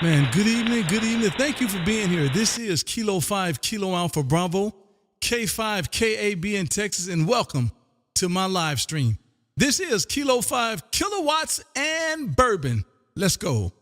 Man, good evening, good evening. Thank you for being here. This is Kilo 5 Kilo Alpha Bravo, K5 KAB in Texas, and welcome to my live stream. This is Kilo 5 Kilowatts and Bourbon. Let's go.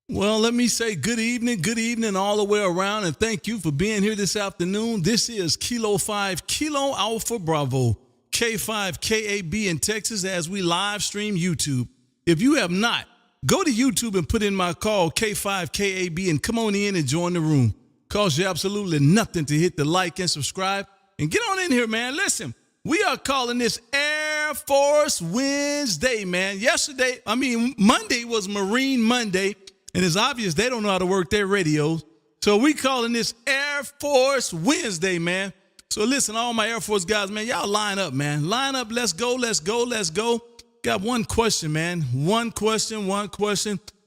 Well, let me say good evening all the way around, and thank you for being here this afternoon. This is Kilo 5 Kilo Alpha Bravo, K5 KAB in Texas as we live stream YouTube. If you have not, go to YouTube and put in my call, K5 KAB, and come on in and join the room. Costs you absolutely nothing to hit the like and subscribe. And get on in here, man. Listen, we are calling this Airforce Wednesday, man. Monday was Marine Monday. And it's obvious they don't know how to work their radios. So we calling this Air Force Wednesday, man. So listen, all my Air Force guys, man, y'all line up, man. Line up, let's go, let's go, let's go. Got one question, man. One question.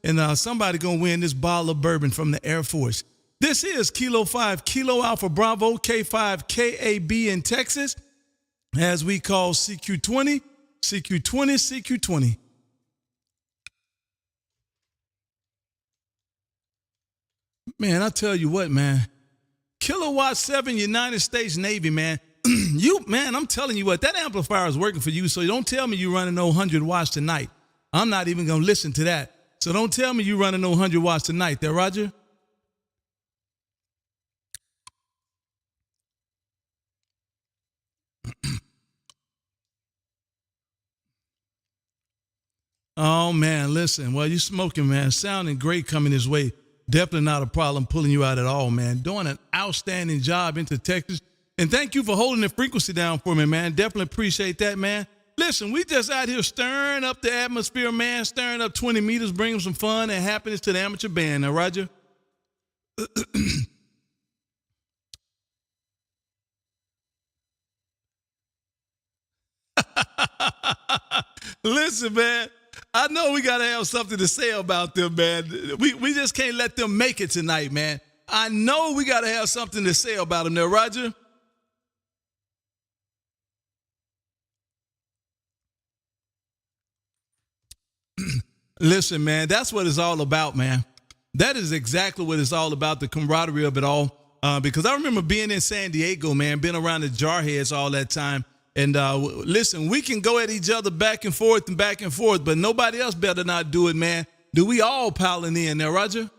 And somebody going to win this bottle of bourbon from the Air Force. This is Kilo 5 Kilo Alpha Bravo, K5 KAB in Texas, as we call CQ20, CQ20, CQ20. Man, I tell you what, man. Kilowatt 7 United States Navy, man. I'm telling you what, that amplifier is working for you, so don't tell me you're running no 100 watts tonight. I'm not even going to listen to that. So don't tell me you're running no 100 watts tonight there, Roger. Oh, man, listen. Well, you smoking, man. Sounding great coming this way. Definitely not a problem pulling you out at all, man. Doing an outstanding job into Texas. And thank you for holding the frequency down for me, man. Definitely appreciate that, man. Listen, we just out here stirring up the atmosphere, man. Stirring up 20 meters, bringing some fun and happiness to the amateur band. Now, Roger? Listen, man. I know we got to have something to say about them, man. We just can't let them make it tonight, man. I know we got to have something to say about them there, Roger. Listen, man, that's what it's all about, man. That is exactly what it's all about, the camaraderie of it all. Because I remember being in San Diego, man, being around the jarheads all that time. And listen, we can go at each other back and forth, but nobody else better not do it, man. Do we all piling in there, Roger?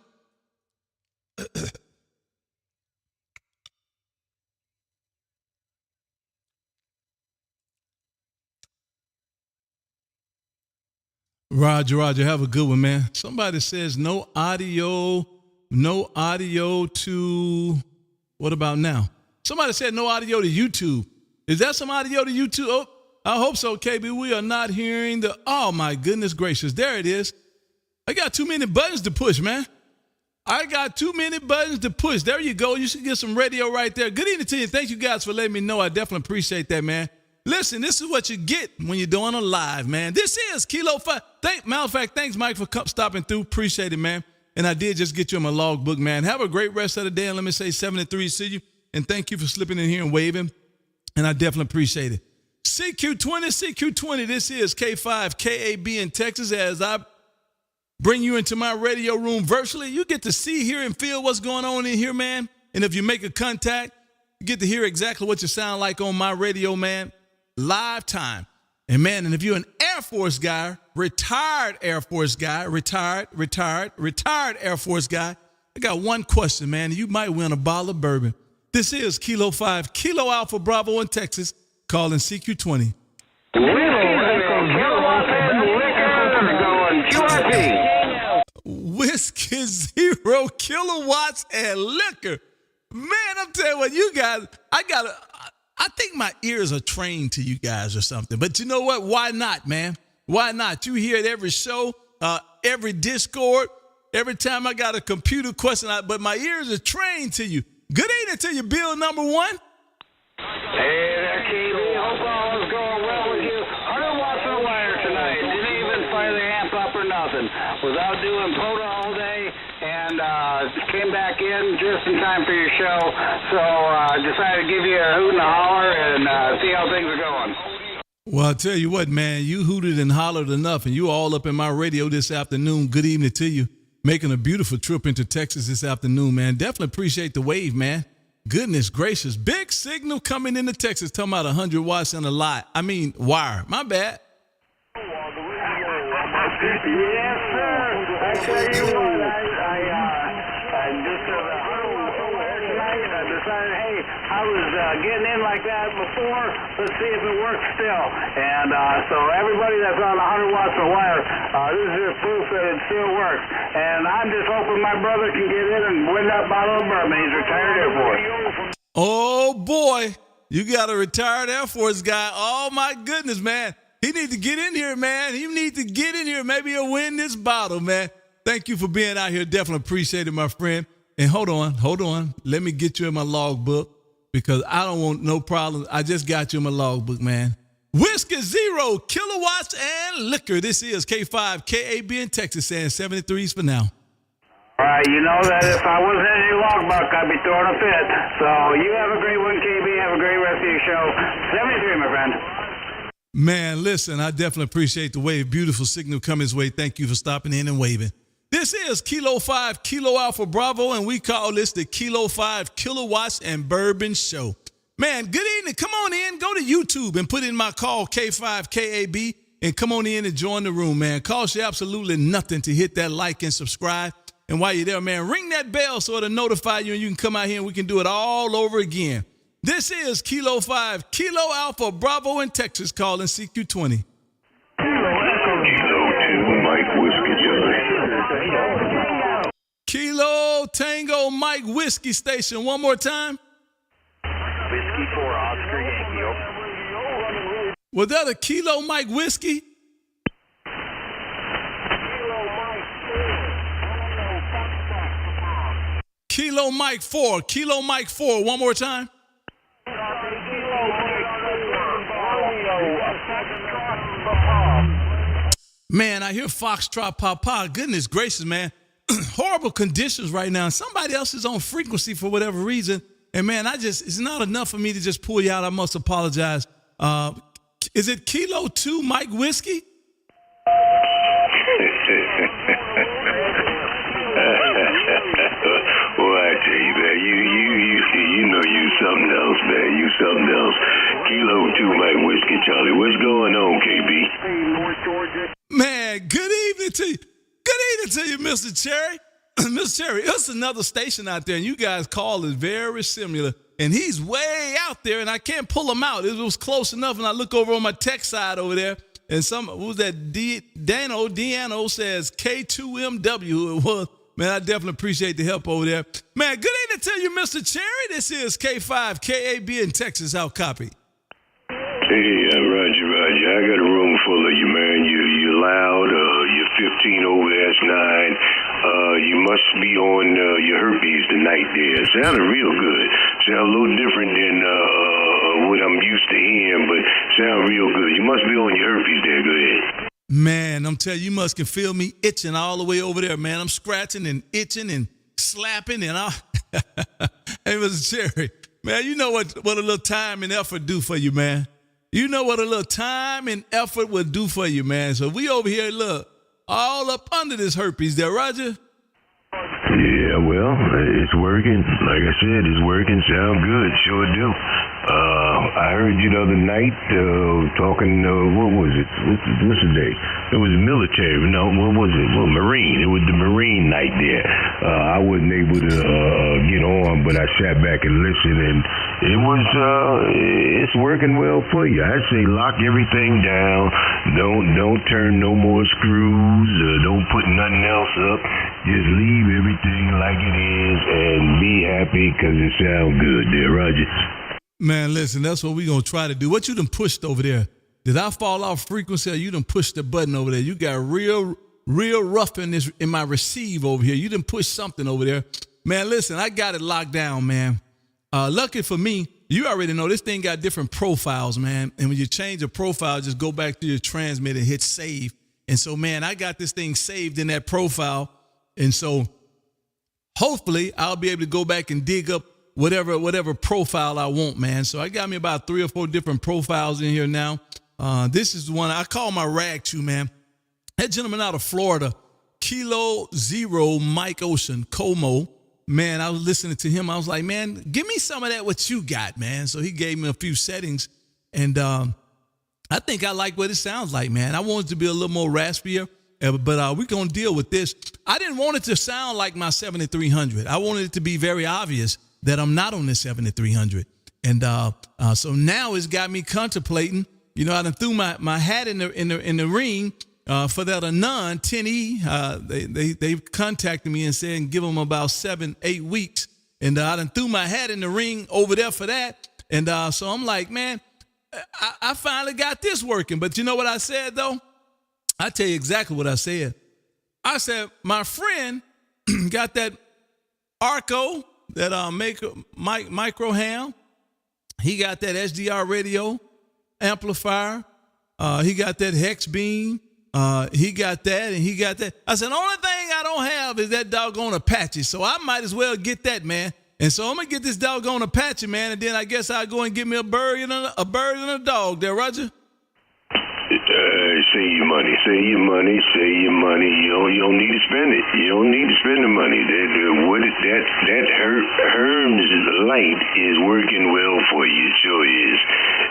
Roger, have a good one, man. Somebody says no audio to, what about now? Somebody said no audio to YouTube. Is that some audio to YouTube? Oh, I hope so, KB. We are not hearing oh my goodness gracious. There it is. I got too many buttons to push, man. I got too many buttons to push. There you go. You should get some radio right there. Good evening to you. Thank you guys for letting me know. I definitely appreciate that, man. Listen, this is what you get when you're doing a live, man. This is Kilo 5. Matter of fact, thanks, Mike, for stopping through. Appreciate it, man. And I did just get you in my logbook, man. Have a great rest of the day. And let me say 7-3, see you. And thank you for slipping in here and waving. And I definitely appreciate it. CQ20, this is K5 KAB in Texas. As I bring you into my radio room virtually, you get to see, hear, and feel what's going on in here, man. And if you make a contact, you get to hear exactly what you sound like on my radio, man. Live time. And man, and if you're an Air Force guy, retired Air Force guy, retired Air Force guy, I got one question, man. You might win a bottle of bourbon. This is Kilo 5 Kilo Alpha Bravo in Texas, calling CQ20. Whiskey 0 kilowatts and liquor. Man, I'm telling you what, you guys, I think my ears are trained to you guys or something. But you know what? Why not, man? Why not? You hear it every show, every Discord, every time I got a computer question, but my ears are trained to you. Good evening to you, Bill number one. Hey there, KB. Hope all is going well with you. 100 watts on the wire tonight. Didn't even fire the amp up or nothing. Was out doing POTA all day and came back in just in time for your show. So decided to give you a hoot and a holler and see how things are going. Well, I'll tell you what, man, you hooted and hollered enough, and you all up in my radio this afternoon. Good evening to you. Making a beautiful trip into Texas this afternoon, man. Definitely appreciate the wave, man. Goodness gracious. Big signal coming into Texas, talking about 100 watts and a lot. I mean, wire. My bad. Yes, sir. I tell you what, I just tonight, and I decided, hey, I was getting in like that before. Let's see if it works still. And so everybody that's on 100 watts of wire, this is just proof that it still works. And I'm just hoping my brother can get in and win that bottle of bourbon. He's retired Air Force. Oh, boy. You got a retired Air Force guy. Oh, my goodness, man. He needs to get in here, man. He needs to get in here. Maybe he'll win this bottle, man. Thank you for being out here. Definitely appreciate it, my friend. And hold on. Let me get you in my logbook because I don't want no problems. I just got you in my logbook, man. Whiskey 0, kilowatts, and liquor. This is K5 KAB in Texas saying 73s for now. All right, you know that if I wasn't in your logbook, I'd be throwing a fit. So you have a great one, KB. Have a great rest of your show. 73, my friend. Man, listen, I definitely appreciate the wave. Beautiful signal coming his way. Thank you for stopping in and waving. This is Kilo 5, Kilo Alpha Bravo, and we call this the Kilo 5 Kilowatts and Bourbon Show. Man, good evening. Come on in. Go to YouTube and put in my call, K5 KAB, and come on in and join the room, man. Costs you absolutely nothing to hit that like and subscribe. And while you're there, man, ring that bell so it'll notify you and you can come out here and we can do it all over again. This is Kilo 5, Kilo Alpha Bravo in Texas, calling CQ20. Kilo Tango Mike Whiskey Station. One more time. Whiskey 4, Oscar Yankee. Was that a Kilo Mike Whiskey? Kilo Mike 4. Kilo Mike 4. One more time. Man, I hear Foxtrot Papa. Goodness gracious, man. Horrible conditions right now. Somebody else is on frequency for whatever reason. And man, it's not enough for me to just pull you out. I must apologize. Is it Kilo 2 Mike Whiskey? Well, I tell you, man, you know you something else, man. You something else. Kilo 2 Mike Whiskey, Charlie. What's going on, KB? Man, good evening to you. Good evening to you, Mr. Cherry. Mr. Cherry, it's another station out there, and you guys' call is very similar. And he's way out there, and I can't pull him out. It was close enough, and I look over on my tech side over there, and what was that? Deano says K2MW, who it was. Man, I definitely appreciate the help over there. Man, good evening to you, Mr. Cherry. This is K5 KAB in Texas. How copy? Hey, Roger. I got a room full of you, man. You're loud. You're 15 over S9. You must be on your herpes tonight there. Sounded real good. Sound a little different than what I'm used to hearing, but sound real good. You must be on your herpes there. Go ahead. Man, I'm telling you, you must can feel me itching all the way over there, man. I'm scratching and itching and slapping and all. Hey, Mr. Cherry, man, you know what a little time and effort do for you, man. You know what a little time and effort would do for you, man. So we over here, look, all up under this herpes there, Roger. Yeah, well, it's working. Like I said, it's working. Sound good. Sure do. I heard you the other night talking, what was it? What's the day? It was military. No, what was it? Well, Marine. It was the Marine night there. I wasn't able to get on, but I sat back and listened, and it's working well for you. I'd say lock everything down. Don't turn no more screws. Don't put nothing else up. Just leave everything like it is and be happy because it sounds good there, Roger. Man, listen, that's what we're going to try to do. What you done pushed over there? Did I fall off frequency or you done pushed the button over there? You got real rough in my receive over here. You done pushed something over there. Man, listen, I got it locked down, man. Lucky for me, you already know this thing got different profiles, man. And when you change a profile, just go back to your transmitter and hit save. And so, man, I got this thing saved in that profile. And so hopefully I'll be able to go back and dig up whatever profile I want, man. So I got me about 3 or 4 different profiles in here now. This is the one I call my rag chew, man. That gentleman out of Florida, Kilo Zero Mike Ocean, Como. Man, I was listening to him. I was like, man, give me some of that what you got, man. So he gave me a few settings. And I think I like what it sounds like, man. I want it to be a little more raspier, but we're going to deal with this. I didn't want it to sound like my 7300. I wanted it to be very obvious that I'm not on this 7300. And so now it's got me contemplating. You know, I done threw my hat in the ring for that Anon 10E. They contacted me and said give them about 7-8 weeks. And I done threw my hat in the ring over there for that. And so I'm like, man, I finally got this working. But you know what I said, though? I tell you exactly what I said. I said, my friend got that Arco, that micro ham. He got that SDR radio amplifier. He got that hex beam. He got that and he got that. I said, the only thing I don't have is that doggone Apache. So I might as well get that, man. And so I'm going to get this doggone Apache, man. And then I guess I'll go and get me a bird and a dog there, Roger. Save your money. You don't need to spend it. You don't need to spend the money. That Hermes light is working well for you. It sure is.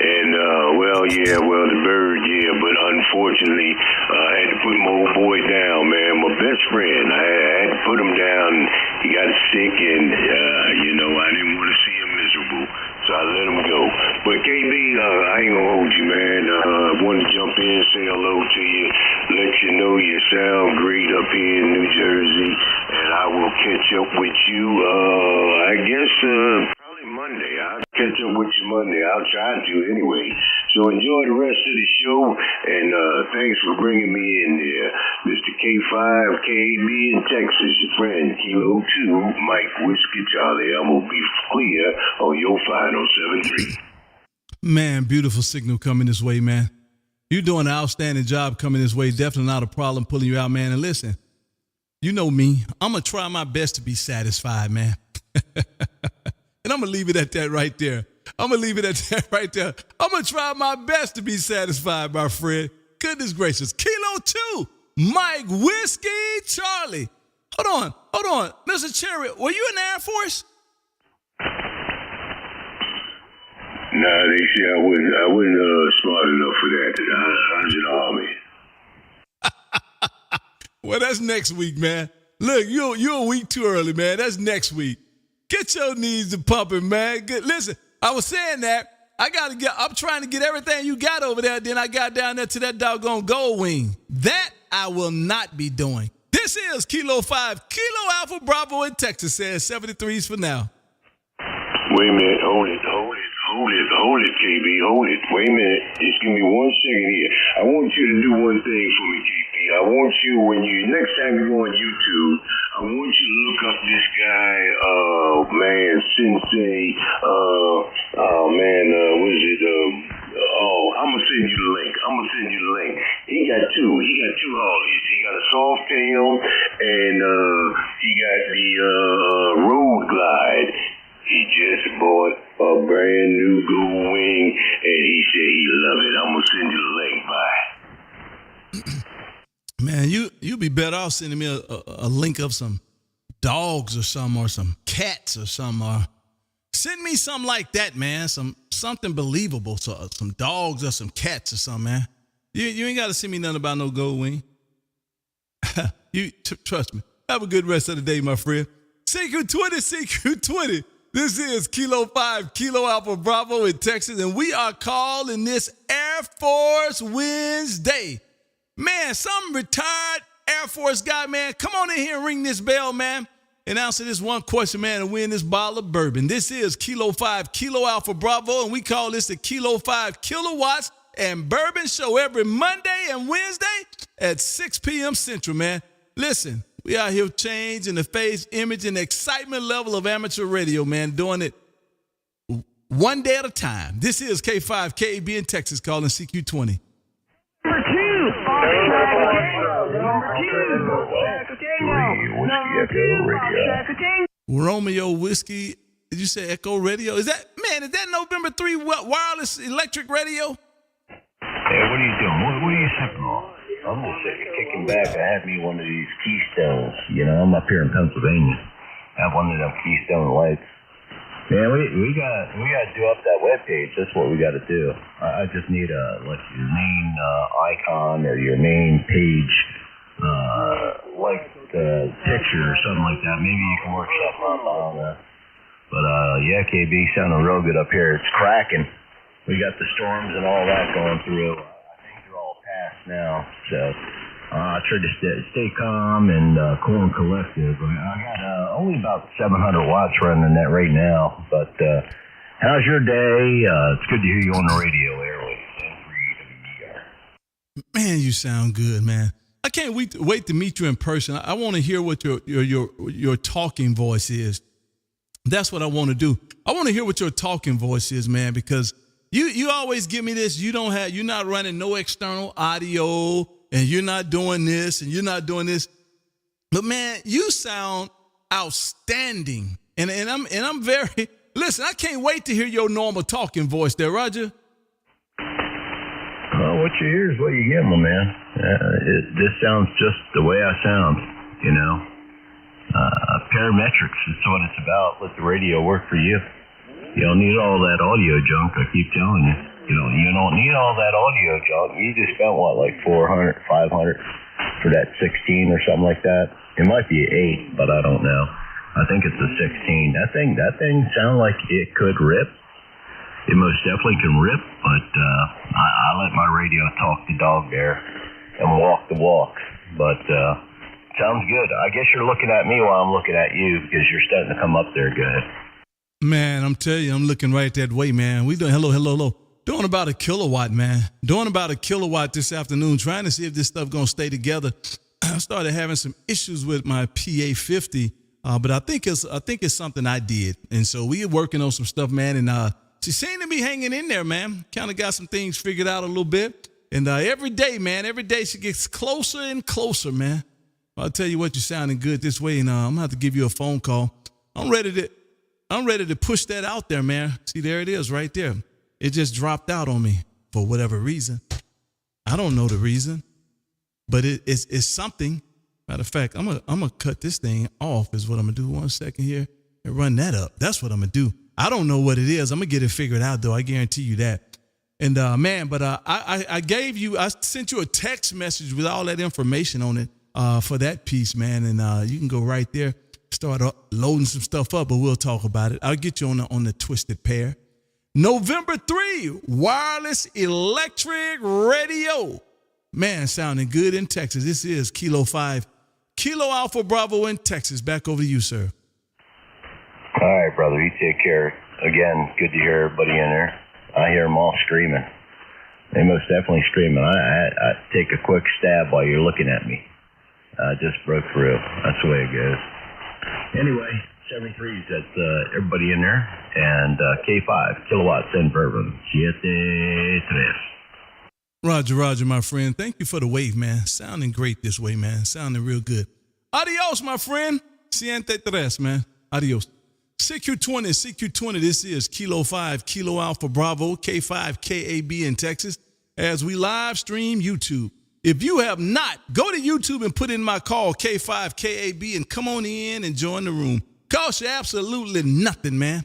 And the bird, but unfortunately, I had to put my old boy down, man. My best friend. I had to put him down. He got sick, and I didn't want to see him miserable, so I let him go. But KB, I ain't gonna hold you, man. I wanted to jump in, say hello to you, let you know you sound great up here in New Jersey, and I will catch up with you, I guess, probably Monday. I'll catch up with you Monday. I'll try to anyway. So enjoy the rest of the show, and thanks for bringing me in there. Mr. K5KB in Texas, your friend, Kilo 2, Mike Whiskey Charlie. I'm going to be clear on your final 7-3. Man, beautiful signal coming this way, man. You're doing an outstanding job coming this way. Definitely not a problem pulling you out, man. And listen, you know me. I'm going to try my best to be satisfied, man. And I'm going to leave it at that right there. I'm going to try my best to be satisfied, my friend. Goodness gracious. Kilo 2, Mike Whiskey Charlie. Hold on. Mr. Cherry, were you in the Air Force? Nah, they say I wasn't smart enough for that. I was in the Army. Well, that's next week, man. Look, you're a week too early, man. That's next week. Get your knees to pumping, man. Listen, I was saying that. I'm trying to get everything you got over there. Then I got down there to that doggone gold wing. That I will not be doing. This is Kilo 5, Kilo Alpha Bravo in Texas, says 73s for now. Wait a minute, hold it, KB, hold it. Wait a minute, just give me 1 second here. I want you to do one thing for me, KB. I want you, next time you go on YouTube, I want you to look up this guy, Sensei, what is it, I'm gonna send you the link. He got two Harleys. He got a soft tail, and he got the Road Glide. He just bought a brand new gold wing, and he said he loved it. I'm gonna send you the link. Bye. Man, you be better off sending me a link of some dogs or some cats or some. Send me something like that, man. Something believable. So some dogs or some cats or something, man. You ain't got to send me nothing about no gold wing. Trust me. Have a good rest of the day, my friend. CQ20. This is Kilo 5, Kilo Alpha Bravo in Texas, and we are calling this Air Force Wednesday. Man, some retired Air Force guy, man, come on in here and ring this bell, man, and answer this one question, man, and win this bottle of bourbon. This is Kilo 5, Kilo Alpha Bravo, and we call this the Kilo 5 Kilowatts and Bourbon show every Monday and Wednesday at 6 p.m. Central, man. Listen, we out here changing the face, image, and excitement level of amateur radio, man, doing it one day at a time. This is K5 KAB in Texas calling CQ20. Number 2, Romeo Whiskey, did you say Echo Radio? Is that November 3 wireless electric radio? Hey, what are you doing? What are you sipping on? I'm just sick of kicking back. I had me one of these Keystones. You know, I'm up here in Pennsylvania. I have one of them Keystone lights. Man, we gotta do up that webpage. That's what we gotta do. I just need like your main icon or your main page, like the picture or something like that. Maybe you can work something out on that. But yeah, KB sounding real good up here. It's cracking. We got the storms and all that going through. I think they're all past now. So I tried to stay calm and cool and collective. I got only about 700 watts running that right now. But how's your day? It's good to hear you on the radio airwaves. Man, you sound good, man. I can't wait to meet you in person. I want to hear what your talking voice is. That's what I want to do. I want to hear what your talking voice is, man, because you always give me this. You're not running no external audio, and you're not doing this, and you're not doing this. But man, you sound outstanding, and I'm very. Listen, I can't wait to hear your normal talking voice there, Roger. Well, what you hear is what you get, my man. This sounds just the way I sound, you know. Parametrics is what it's about. Let the radio work for you. You don't need all that audio junk, I keep telling you. You don't need all that audio junk. You just spent, like 400, 500 for that 16 or something like that. It might be 8, but I don't know. I think it's a 16. That thing sounds like it could rip. It most definitely can rip, but I let my radio talk the dog there and walk the walk. But sounds good. I guess you're looking at me while I'm looking at you because you're starting to come up there good. Man, I'm telling you, I'm looking right that way, man. We doing hello. Doing about a kilowatt, man. Doing about a kilowatt this afternoon, trying to see if this stuff gonna stay together. I started having some issues with my PA50, but I think it's something I did, and so we are working on some stuff, man. And she seemed to be hanging in there, man. Kind of got some things figured out a little bit, and every day she gets closer and closer, man. I'll tell you what, you're sounding good this way, and I'm gonna have to give you a phone call. I'm ready to push that out there, man. See, there it is right there. It just dropped out on me for whatever reason. I don't know the reason, but it's something. Matter of fact, I'm gonna cut this thing off is what I'm gonna do. 1 second here and run that up. That's what I'm gonna do. I don't know what it is. I'm gonna get it figured out though. I guarantee you that. And I sent you a text message with all that information on it for that piece, man. And you can go right there, start loading some stuff up, but we'll talk about it. I'll get you on the Twisted Pair. November 3, wireless electric radio. Man, sounding good in Texas. This is Kilo 5, Kilo Alpha Bravo in Texas. Back over to you, sir. All right, brother. You take care. Again, good to hear everybody in there. I hear them all screaming. They most definitely screaming. I take a quick stab while you're looking at me. I just broke through. That's the way it goes. Anyway, 73s, that's everybody in there. And K5, Kilowatts And Bourbon. 73. Roger, my friend. Thank you for the wave, man. Sounding great this way, man. Sounding real good. Adios, my friend. 73, man. Adios. CQ20, this is Kilo 5, Kilo Alpha Bravo, K5 KAB in Texas, as we live stream YouTube. If you have not, go to YouTube and put in my call, K5 KAB, and come on in and join the room. Cost you absolutely nothing, man,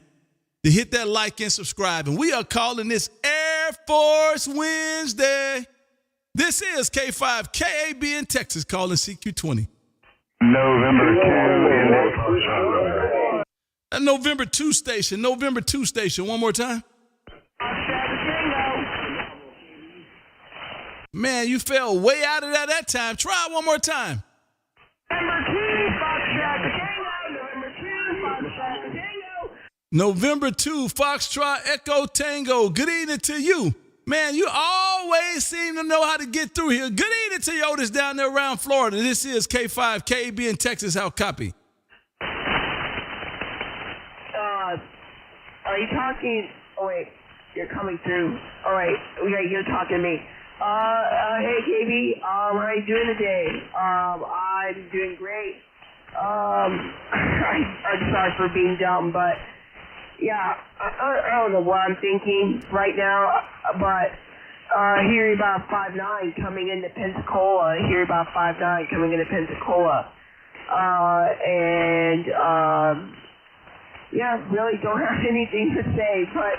to hit that like and subscribe. And we are calling this Airforce Wednesday. This is K5 KAB in Texas, calling CQ20. November 2. November 2 station. One more time. Man, you fell way out of that time. Try it one more time. November 2, Foxtrot Echo Tango. Good evening to you. Man, you always seem to know how to get through here. Good evening to you, Otis, down there around Florida. This is K5, KAB in Texas. How copy? Are you talking? Oh, wait. You're coming through. All right. Okay, you're talking to me. Hey, KB. How are you doing today? I'm doing great. I'm sorry for being dumb, but yeah, I don't know what I'm thinking right now, but hearing about 5'9" coming into Pensacola, yeah, really don't have anything to say, but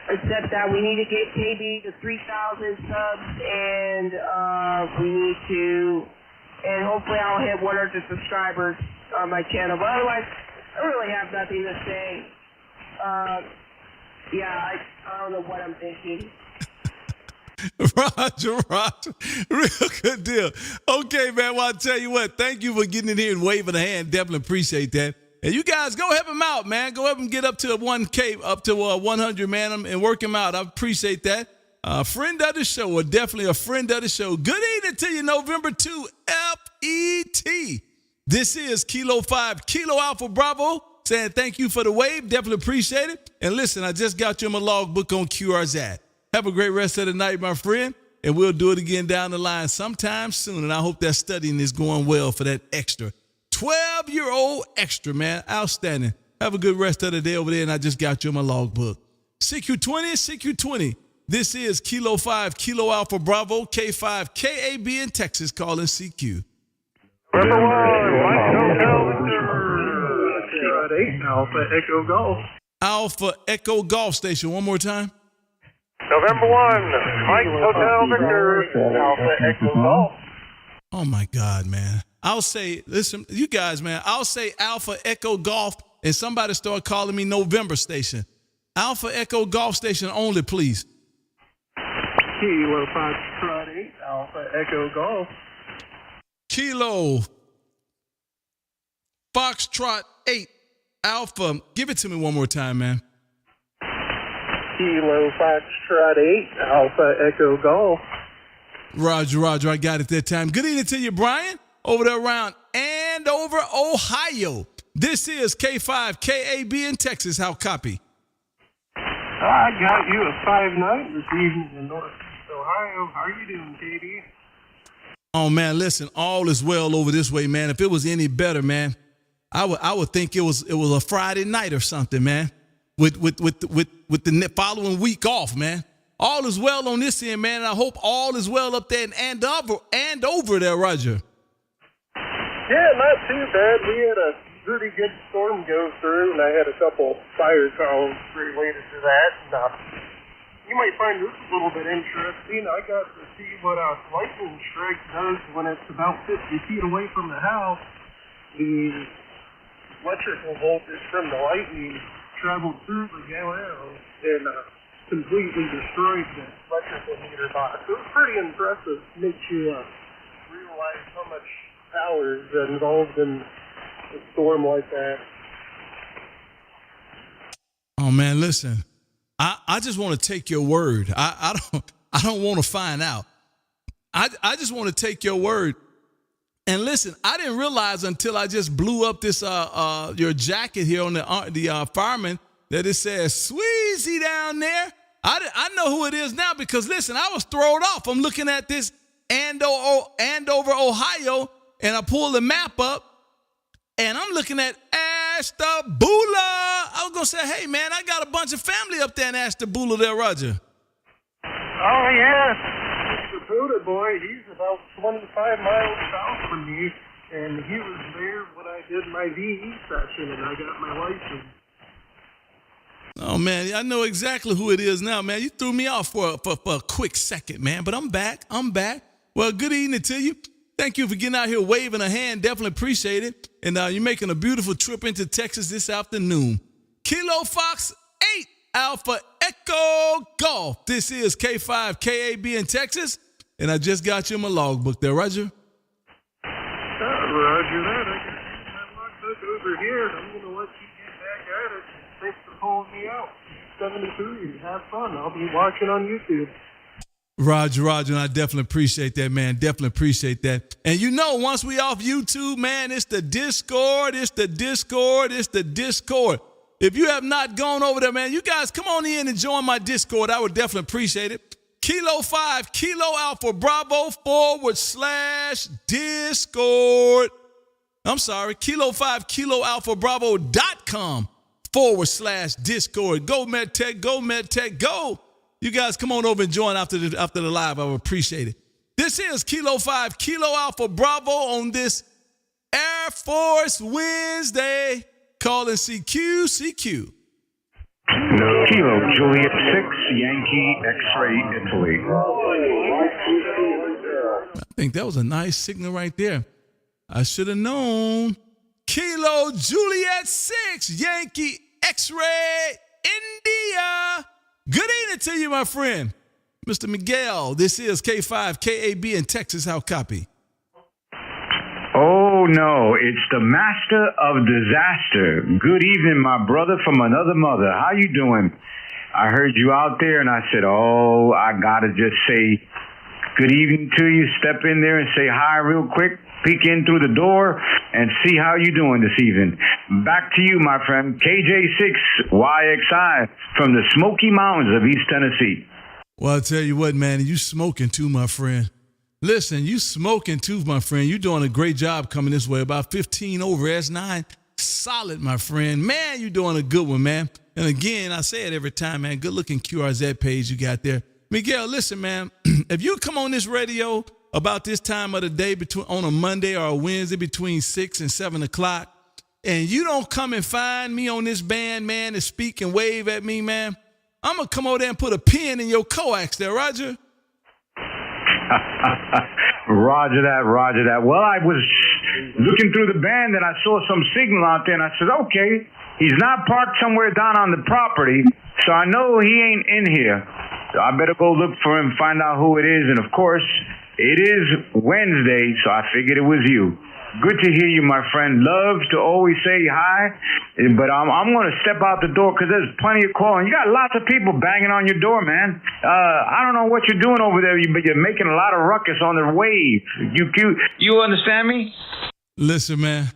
except that we need to get KB to 3,000 subs, and we need to, and hopefully I'll hit 100 subscribers on my channel, but otherwise, I really have nothing to say. I don't know what I'm thinking. Roger. Real good deal. Okay, man, well, I'll tell you what, thank you for getting in here and waving a hand. Definitely appreciate that. And you guys, go help him out, man. Go help him get up to 1K, up to 100, man, and work him out. I appreciate that. Friend of the show, or definitely a friend of the show. Good evening to you, November 2, FET. This is Kilo 5, Kilo Alpha Bravo, saying thank you for the wave. Definitely appreciate it. And listen, I just got you my logbook on QRZ. Have a great rest of the night, my friend. And we'll do it again down the line sometime soon. And I hope that studying is going well for that extra 12-year-old extra, man. Outstanding. Have a good rest of the day over there. And I just got you my logbook. CQ20. This is Kilo 5, Kilo Alpha Bravo, K5, KAB in Texas, calling CQ. Number 1, Mike Hotel Victor. Alpha Echo Golf. Alpha Echo Golf Station. One more time. November 1, Mike Hotel Victor. Alpha Echo Golf. Oh, my God, man. I'll say, listen, you guys, man, I'll say Alpha Echo Golf, and somebody start calling me November Station. Alpha Echo Golf Station only, please. Kilo Foxtrot 8, Alpha Echo Golf. Kilo Foxtrot 8, Alpha. Give it to me one more time, man. Kilo Foxtrot 8, Alpha Echo Golf. Roger. I got it that time. Good evening to you, Brian, over there around Andover, Ohio. This is K5, KAB in Texas. How copy? I got you a 5-9 this evening in Northeast Ohio. How are you doing, KD? Oh, man, listen, all is well over this way, man. If it was any better, man, I would think it was a Friday night or something, man, with the following week off, man. All is well on this end, man, and I hope all is well up there in Andover there, Roger. Yeah, not too bad. We had a pretty good storm go through, and I had a couple fire calls related to that. And, you might find this a little bit interesting. I got to see what a lightning strike does when it's about 50 feet away from the house. The electrical voltage from the lightning traveled through the ground and completely destroyed the electrical meter box. It was pretty impressive. Makes you realize how much power is involved in a storm like that. Oh, man, listen. I just want to take your word. I don't want to find out. I just want to take your word. And listen, I didn't realize until I just blew up this your jacket here on the fireman that it says Sweezy down there. I know who it is now because listen, I was thrown off. I'm looking at this Andover, Ohio, and I pulled the map up, and I'm looking at Ashtabula. I was gonna say, hey man, I got a bunch of family up there in Ashtabula there, Roger. Oh, yes. The Buddha boy, he's about 25 miles south from me, and he was there when I did my VE session, and I got my license. Oh man, I know exactly who it is now, man. You threw me off for a quick second, man, but I'm back. Well, good evening to you. Thank you for getting out here waving a hand. Definitely appreciate it. And you're making a beautiful trip into Texas this afternoon. Kilo Fox 8, Alpha Echo Golf. This is K5 KAB in Texas. And I just got you my logbook there, Roger. Roger that. I got my logbook over here, and I'm going to let you get back at it. Thanks for pulling me out. 73. Have fun. I'll be watching on YouTube. Roger, and I definitely appreciate that, man. Definitely appreciate that. And you know, once we off YouTube, man, it's the Discord. If you have not gone over there, man, you guys come on in and join my Discord. I would definitely appreciate it. Kilo 5, Kilo Alpha Bravo /Discord. I'm sorry, Kilo 5, Kilo Alpha Bravo.com /Discord. Go MedTech, go. You guys come on over and join after the live. I would appreciate it. This is Kilo 5, Kilo Alpha Bravo on this Airforce Wednesday. Calling CQ. No. Kilo Juliet 6, Yankee X-ray Italy. I think that was a nice signal right there. I should have known. Kilo Juliet 6, Yankee X-ray India. Good evening to you, my friend. Mr. Miguel, this is K5 KAB in Texas. How copy? Oh, no, it's the master of disaster. Good evening, my brother from another mother. How you doing? I heard you out there, and I said, oh, I got to just say good evening to you. Step in there and say hi real quick. Peek in through the door and see how you doing this evening. Back to you, my friend. KJ6YXI from the Smoky Mountains of East Tennessee. Well, I'll tell you what, man, you smoking too, my friend. Listen, you smoking too, my friend. You're doing a great job coming this way. About 15 over S9. Solid, my friend. Man, you're doing a good one, man. And again, I say it every time, man. Good looking QRZ page you got there. Miguel, listen, man. If you come on this radio about this time of the day on a Monday or a Wednesday between 6 and 7 o'clock, and you don't come and find me on this band, man, to speak and wave at me, man, I'm going to come over there and put a pin in your coax there, Roger. Roger that. Well, I was looking through the band and I saw some signal out there and I said, okay, he's not parked somewhere down on the property, so I know he ain't in here. So I better go look for him, find out who it is. And of course, it is Wednesday, so I figured it was you. Good to hear you, my friend. Love to always say hi, but I'm going to step out the door because there's plenty of calling. You got lots of people banging on your door, man. I don't know what you're doing over there, but you're making a lot of ruckus on the wave. You understand me? Listen, man,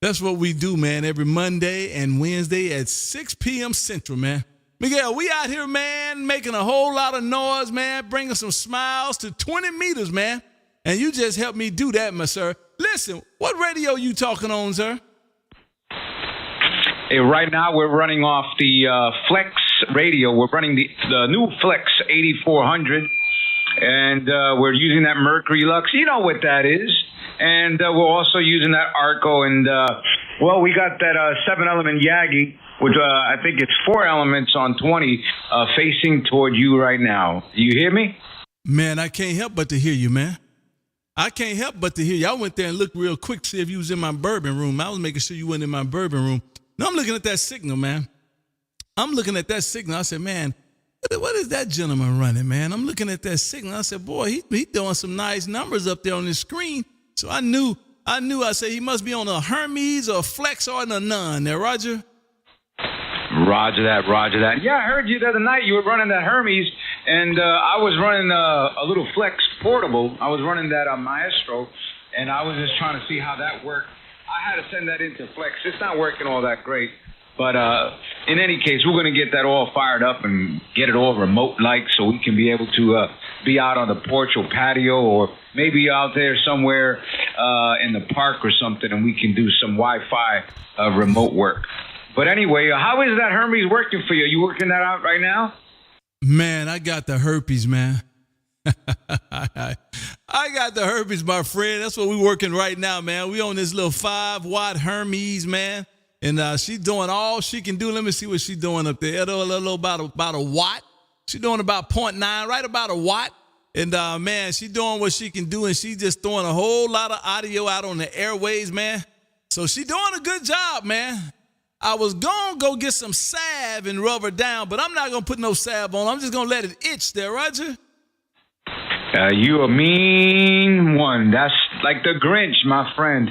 that's what we do, man, every Monday and Wednesday at 6 p.m. Central, man. Miguel, we out here, man, making a whole lot of noise, man, bringing some smiles to 20 meters, man. And you just helped me do that, my sir. Listen, what radio you talking on, sir? Hey, right now we're running off the Flex radio. We're running the new Flex 8400, and we're using that Mercury Lux. You know what that is. And we're also using that Arco, and well, we got that 7-element Yagi, which I think it's 4 elements on 20, facing toward you right now. Do you hear me? Man, I can't help but to hear you, man. I can't help but to hear you. I went there and looked real quick to see if you was in my bourbon room. I was making sure you weren't in my bourbon room. Now I'm looking at that signal, man. I'm looking at that signal. I said, man, what is that gentleman running, man? I'm looking at that signal. I said, boy, he doing some nice numbers up there on his screen. So I knew. I said he must be on a Hermes or a Flex or a Nun there, Roger. Roger that. Yeah, I heard you the other night. You were running that Hermes, and I was running a little Flex portable. I was running that Maestro, and I was just trying to see how that worked. I had to send that into Flex. It's not working all that great. But in any case, we're going to get that all fired up and get it all remote-like so we can be able to be out on the porch or patio or maybe out there somewhere in the park or something, and we can do some Wi-Fi remote work. But anyway, how is that Hermes working for you? You working that out right now? Man, I got the herpes, man. I got the herpes, my friend. That's what we're working right now, man. We on this little 5-watt Hermes, man. And she's doing all she can do. Let me see what she's doing up there. About a watt. She's doing about 0.9, right about a watt. And, man, she's doing what she can do, and she's just throwing a whole lot of audio out on the airways, man. So she's doing a good job, man. I was going to go get some salve and rub her down, but I'm not going to put no salve on. I'm just going to let it itch there, Roger. You a mean one. That's like the Grinch, my friend.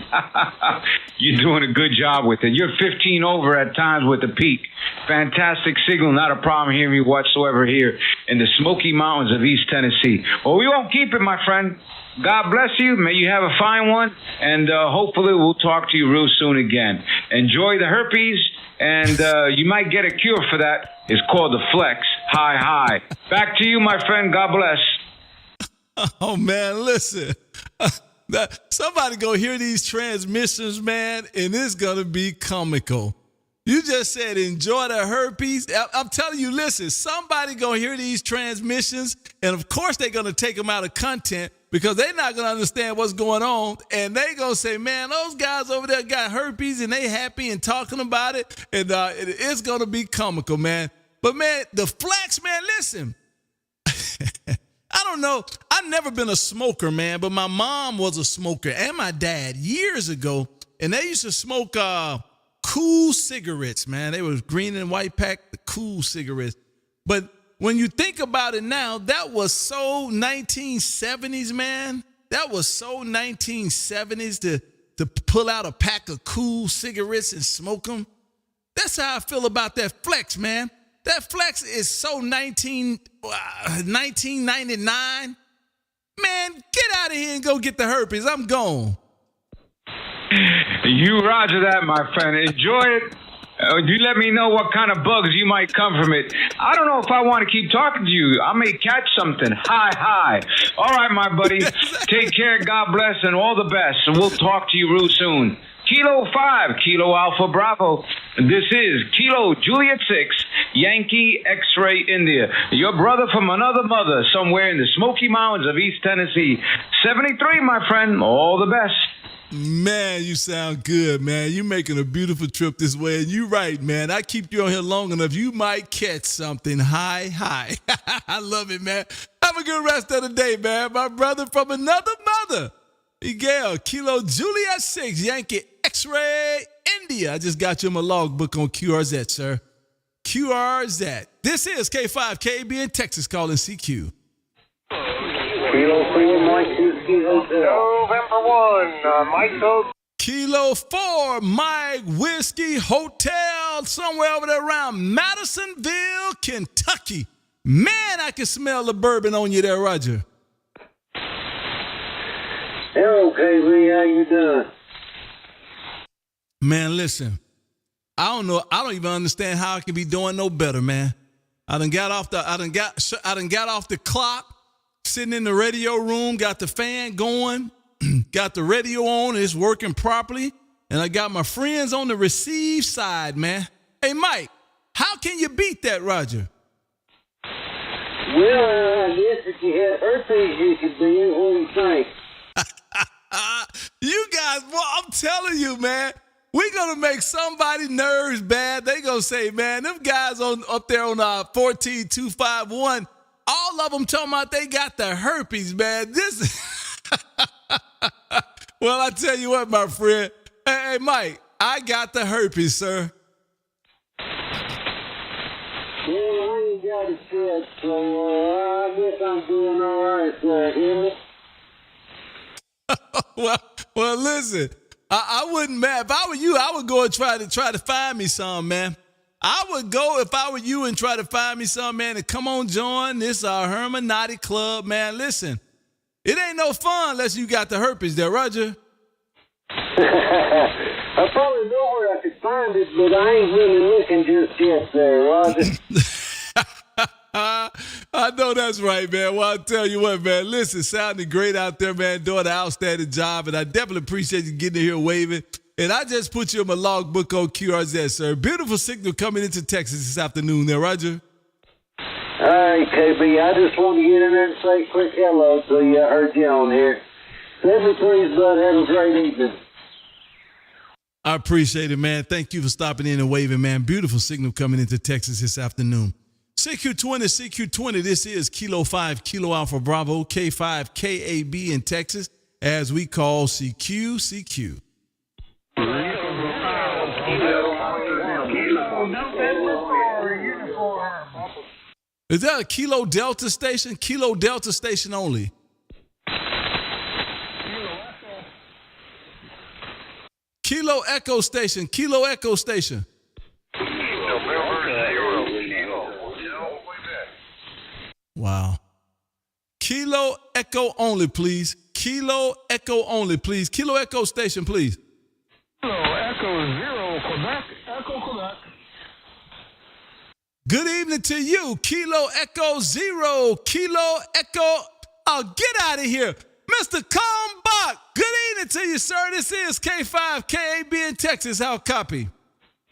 You're doing a good job with it. You're 15 over at times with the peak. Fantastic signal. Not a problem hearing you whatsoever here in the Smoky Mountains of East Tennessee. Well, we won't keep it, my friend. God bless you. May you have a fine one. And hopefully we'll talk to you real soon again. Enjoy the herpes. And you might get a cure for that. It's called the Flex. Hi. Back to you, my friend. God bless. Oh, man, listen. Somebody go hear these transmissions, man, and it's going to be comical. You just said enjoy the herpes. I'm telling you, listen, somebody going to hear these transmissions, and of course they're going to take them out of content because they're not going to understand what's going on, and they going to say, man, those guys over there got herpes, and they happy and talking about it, and it's going to be comical, man. But, man, the Flex, man, listen. I don't know. I've never been a smoker, man, but my mom was a smoker and my dad years ago, and they used to smoke cool cigarettes, man. They was green and white pack, the cool cigarettes. But when you think about it now, that was so 1970s, man. That was so 1970s to pull out a pack of cool cigarettes and smoke them. That's how I feel about that Flex, man. That Flex is so 1999. Man, get out of here and go get the herpes. I'm gone. You roger that, my friend. Enjoy it. You let me know what kind of bugs you might come from it. I don't know if I want to keep talking to you. I may catch something. Hi. All right, my buddy. Take care. God bless and all the best. And we'll talk to you real soon. Kilo 5, Kilo Alpha Bravo. This is Kilo Juliet 6, Yankee X-Ray India. Your brother from another mother somewhere in the Smoky Mountains of East Tennessee. 73, my friend. All the best. Man, you sound good, man. You making a beautiful trip this way. And you're right, man. I keep you on here long enough, you might catch something. Hi. I love it, man. Have a good rest of the day, man. My brother from another mother. Miguel, Kilo Juliet 6, Yankee X-Ray India. I just got you my logbook on QRZ, sir. QRZ. This is K5KB in Texas calling CQ. Kilo 4, Mike Whiskey Hotel. November 1, Mike Hotel. Kilo 4, Mike Whiskey Hotel, somewhere over there around Madisonville, Kentucky. Man, I can smell the bourbon on you there, Roger. Hello, KB. How you doing? Man, listen. I don't know. I don't even understand how I can be doing no better, man. I done got off the clock, sitting in the radio room, got the fan going, got the radio on, it's working properly, and I got my friends on the receive side, man. Hey, Mike, how can you beat that, Roger? Well, I guess if you had herpes, you could be in. What do you think? You guys, well, I'm telling you, man, we're going to make somebody nerves bad. They going to say, man, them guys up there on 14251, all of them talking about they got the herpes, man. Well, I tell you what, my friend. Hey, Mike, I got the herpes, sir. Yeah, I ain't got it yet, so I guess I'm doing all right there, isn't it? Well, listen, I wouldn't, man. If I were you, I would go and try to find me some, man. I would go if I were you and try to find me some, man, and come on, join this Hermanati Club, man. Listen, it ain't no fun unless you got the herpes there, Roger. I probably know where I could find it, but I ain't really looking just yet there, Roger. I know that's right, man. Well, I'll tell you what, man. Listen, sounding great out there, man. Doing an outstanding job, and I definitely appreciate you getting here waving. And I just put you in my logbook on QRZ, sir. Beautiful signal coming into Texas this afternoon there, Roger. All right, KB. I just want to get in there and say a quick hello to you. I heard you on here. 73, bud. Have a great evening. I appreciate it, man. Thank you for stopping in and waving, man. Beautiful signal coming into Texas this afternoon. CQ20, this is Kilo 5, Kilo Alpha Bravo, K5, KAB in Texas, as we call CQ. Is that a Kilo Delta station? Kilo Delta station only. Kilo Echo Station. Kilo Echo Station. Wow. Kilo Echo only, please. Kilo Echo only, please. Kilo Echo Station, please. Kilo Echo 0, Quebec, Echo Quebec. Good evening to you. Kilo Echo 0. Kilo Echo. Oh, get out of here. Mr. Kalmbach. Good evening to you, sir. This is K5 KAB in Texas. How copy?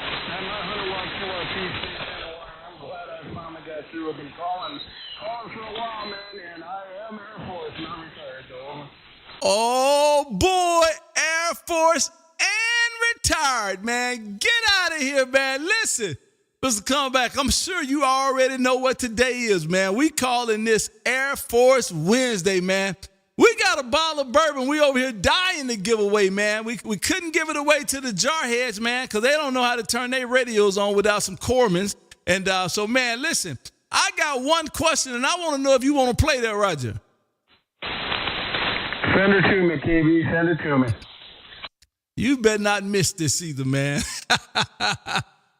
I'm glad I finally got through. I've been calling for a while, man, and I am Airforce, not retired, though. Oh, boy. Air Force and retired, man. Get out of here, man. Listen, Mr. Kalmbach, I'm sure you already know what today is, man. We calling this Air Force Wednesday, man. We got a bottle of bourbon we over here dying to give away, man. We couldn't give it away to the jarheads, man, because they don't know how to turn their radios on without some Cormans. And so, man, listen, I got one question, and I want to know if you want to play that, Roger. Send it to me, KB. Send it to me. You better not miss this either, man.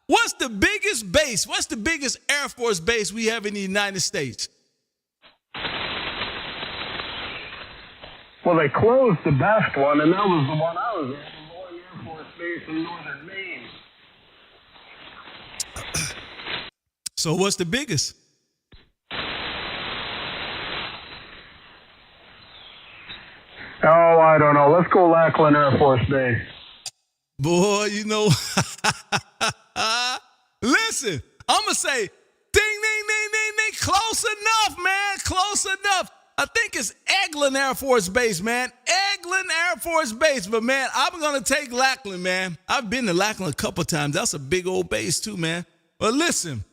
What's the biggest base? What's the biggest Air Force base we have in the United States? Well, they closed the best one, and that was the one I was at, the Boeing Air Force Base in northern Maine. So what's the biggest? Oh, I don't know. Let's go Lackland Air Force Base. Boy, you know, listen, I'm going to say, ding, ding, ding, ding, ding, close enough, man, close enough. I think it's Eglin Air Force Base, man, Eglin Air Force Base. But, man, I'm going to take Lackland, man. I've been to Lackland a couple times. That's a big old base, too, man. But listen,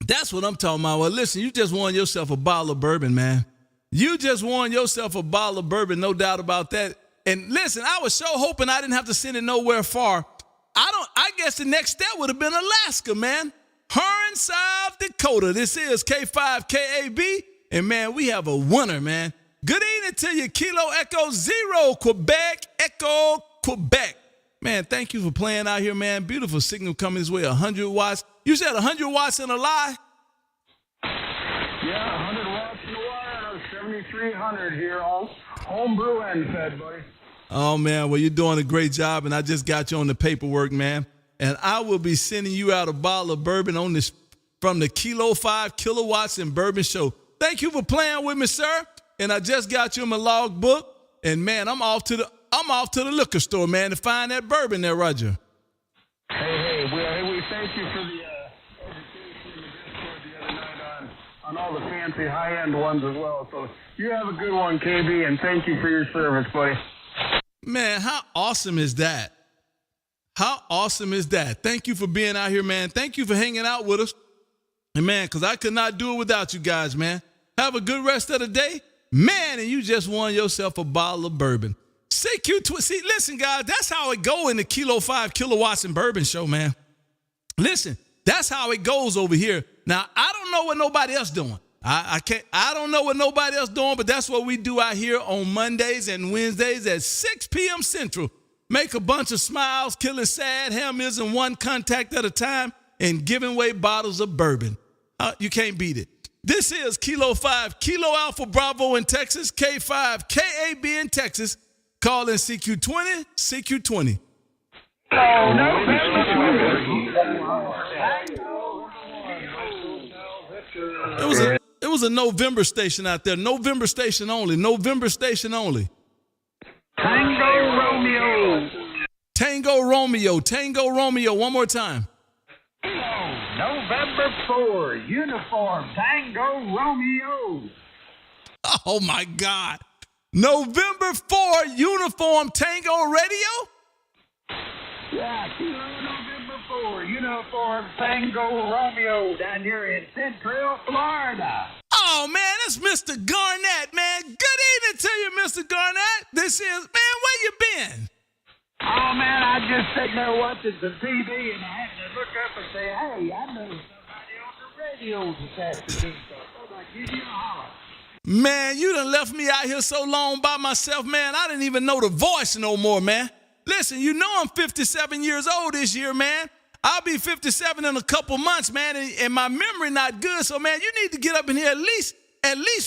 that's what I'm talking about. Well, listen, you just won yourself a bottle of bourbon, man. You just won yourself a bottle of bourbon, no doubt about that. And listen, I was so hoping I didn't have to send it nowhere far. I guess the next step would have been Alaska, man. Hearn, South Dakota. This is K5 KAB. And, man, we have a winner, man. Good evening to you, Kilo Echo 0, Quebec, Echo, Quebec. Man, thank you for playing out here, man. Beautiful signal coming this way, 100 watts. You said 100 watts in a lie? Yeah, 100 watts in the wire and 7,300 here, all homebrew and fed, buddy. Oh, man, well, you're doing a great job, and I just got you on the paperwork, man. And I will be sending you out a bottle of bourbon on this from the Kilo 5 Kilowatts and Bourbon Show. Thank you for playing with me, sir. And I just got you in my log book. And, man, I'm off to the liquor store, man, to find that bourbon there, Roger. Hey, we thank you for the education in the Discord the other night on all the fancy high-end ones as well. So you have a good one, KB, and thank you for your service, buddy. Man, how awesome is that? How awesome is that? Thank you for being out here, man. Thank you for hanging out with us. And, man, because I could not do it without you guys, man. Have a good rest of the day. Man, and you just won yourself a bottle of bourbon. See, listen, guys, that's how it go in the Kilo 5 Kilowatts and Bourbon Show, man. Listen, that's how it goes over here. Now, I don't know what nobody else doing. I don't know what nobody else doing, but that's what we do out here on Mondays and Wednesdays at 6 p.m. Central. Make a bunch of smiles, killing sad hammers in one contact at a time, and giving away bottles of bourbon. You can't beat it. This is Kilo 5, Kilo Alpha Bravo in Texas, K5, KAB in Texas. Call in CQ20, CQ20. It was a November station out there. November station only. November station only. Tango Romeo. Tango Romeo. Tango Romeo. One more time. November 4, uniform, Tango Romeo. Oh, my God. November 4, uniform, Tango Radio? Yeah, November 4, uniform, Tango Romeo, down here in Central Florida. Oh, man, that's Mr. Garnett, man. Good evening to you, Mr. Garnett. This is, man, where you been? Oh, man, I just sitting there watching some TV, and I had to look up and say, hey, I know somebody on the radio this afternoon, so I thought I'd give you a holler. Man, you done left me out here so long by myself, man. I didn't even know the voice no more, man. Listen, you know I'm 57 years old this year, man. I'll be 57 in a couple months, man, and my memory not good. So, man, you need to get up in here at least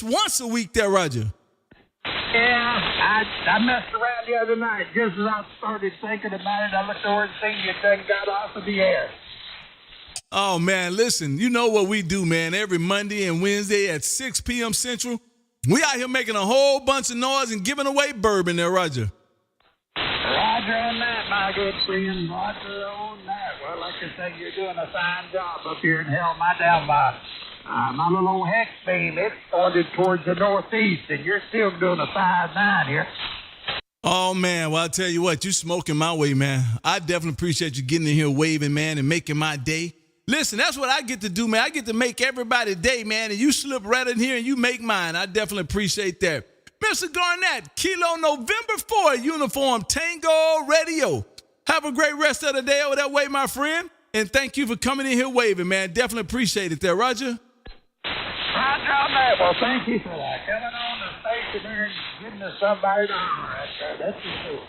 once a week there, Roger. Yeah, I messed around the other night. Just as I started thinking about it, I looked over and seen you done got off of the air. Oh, man, listen, you know what we do, man. Every Monday and Wednesday at 6 p.m. Central, we out here making a whole bunch of noise and giving away bourbon there, Roger. Roger on that, my good friend. Roger on that. Well, like I say, you're doing a fine job up here in hell. My little old hex beam, it's pointed towards the northeast, and you're still doing a 5-9 here. Oh, man, well, I'll tell you what, you smoking my way, man. I definitely appreciate you getting in here waving, man, and making my day. Listen, that's what I get to do, man. I get to make everybody's day, man, and you slip right in here and you make mine. I definitely appreciate that. Mr. Garnett, Kilo November 4 Uniform Tango Radio. Have a great rest of the day over that way, my friend. And thank you for coming in here waving, man. Definitely appreciate it there, Roger. Roger on that. Well, thank you for that. Coming on the station here and giving us somebody to holler at there. That's for sure.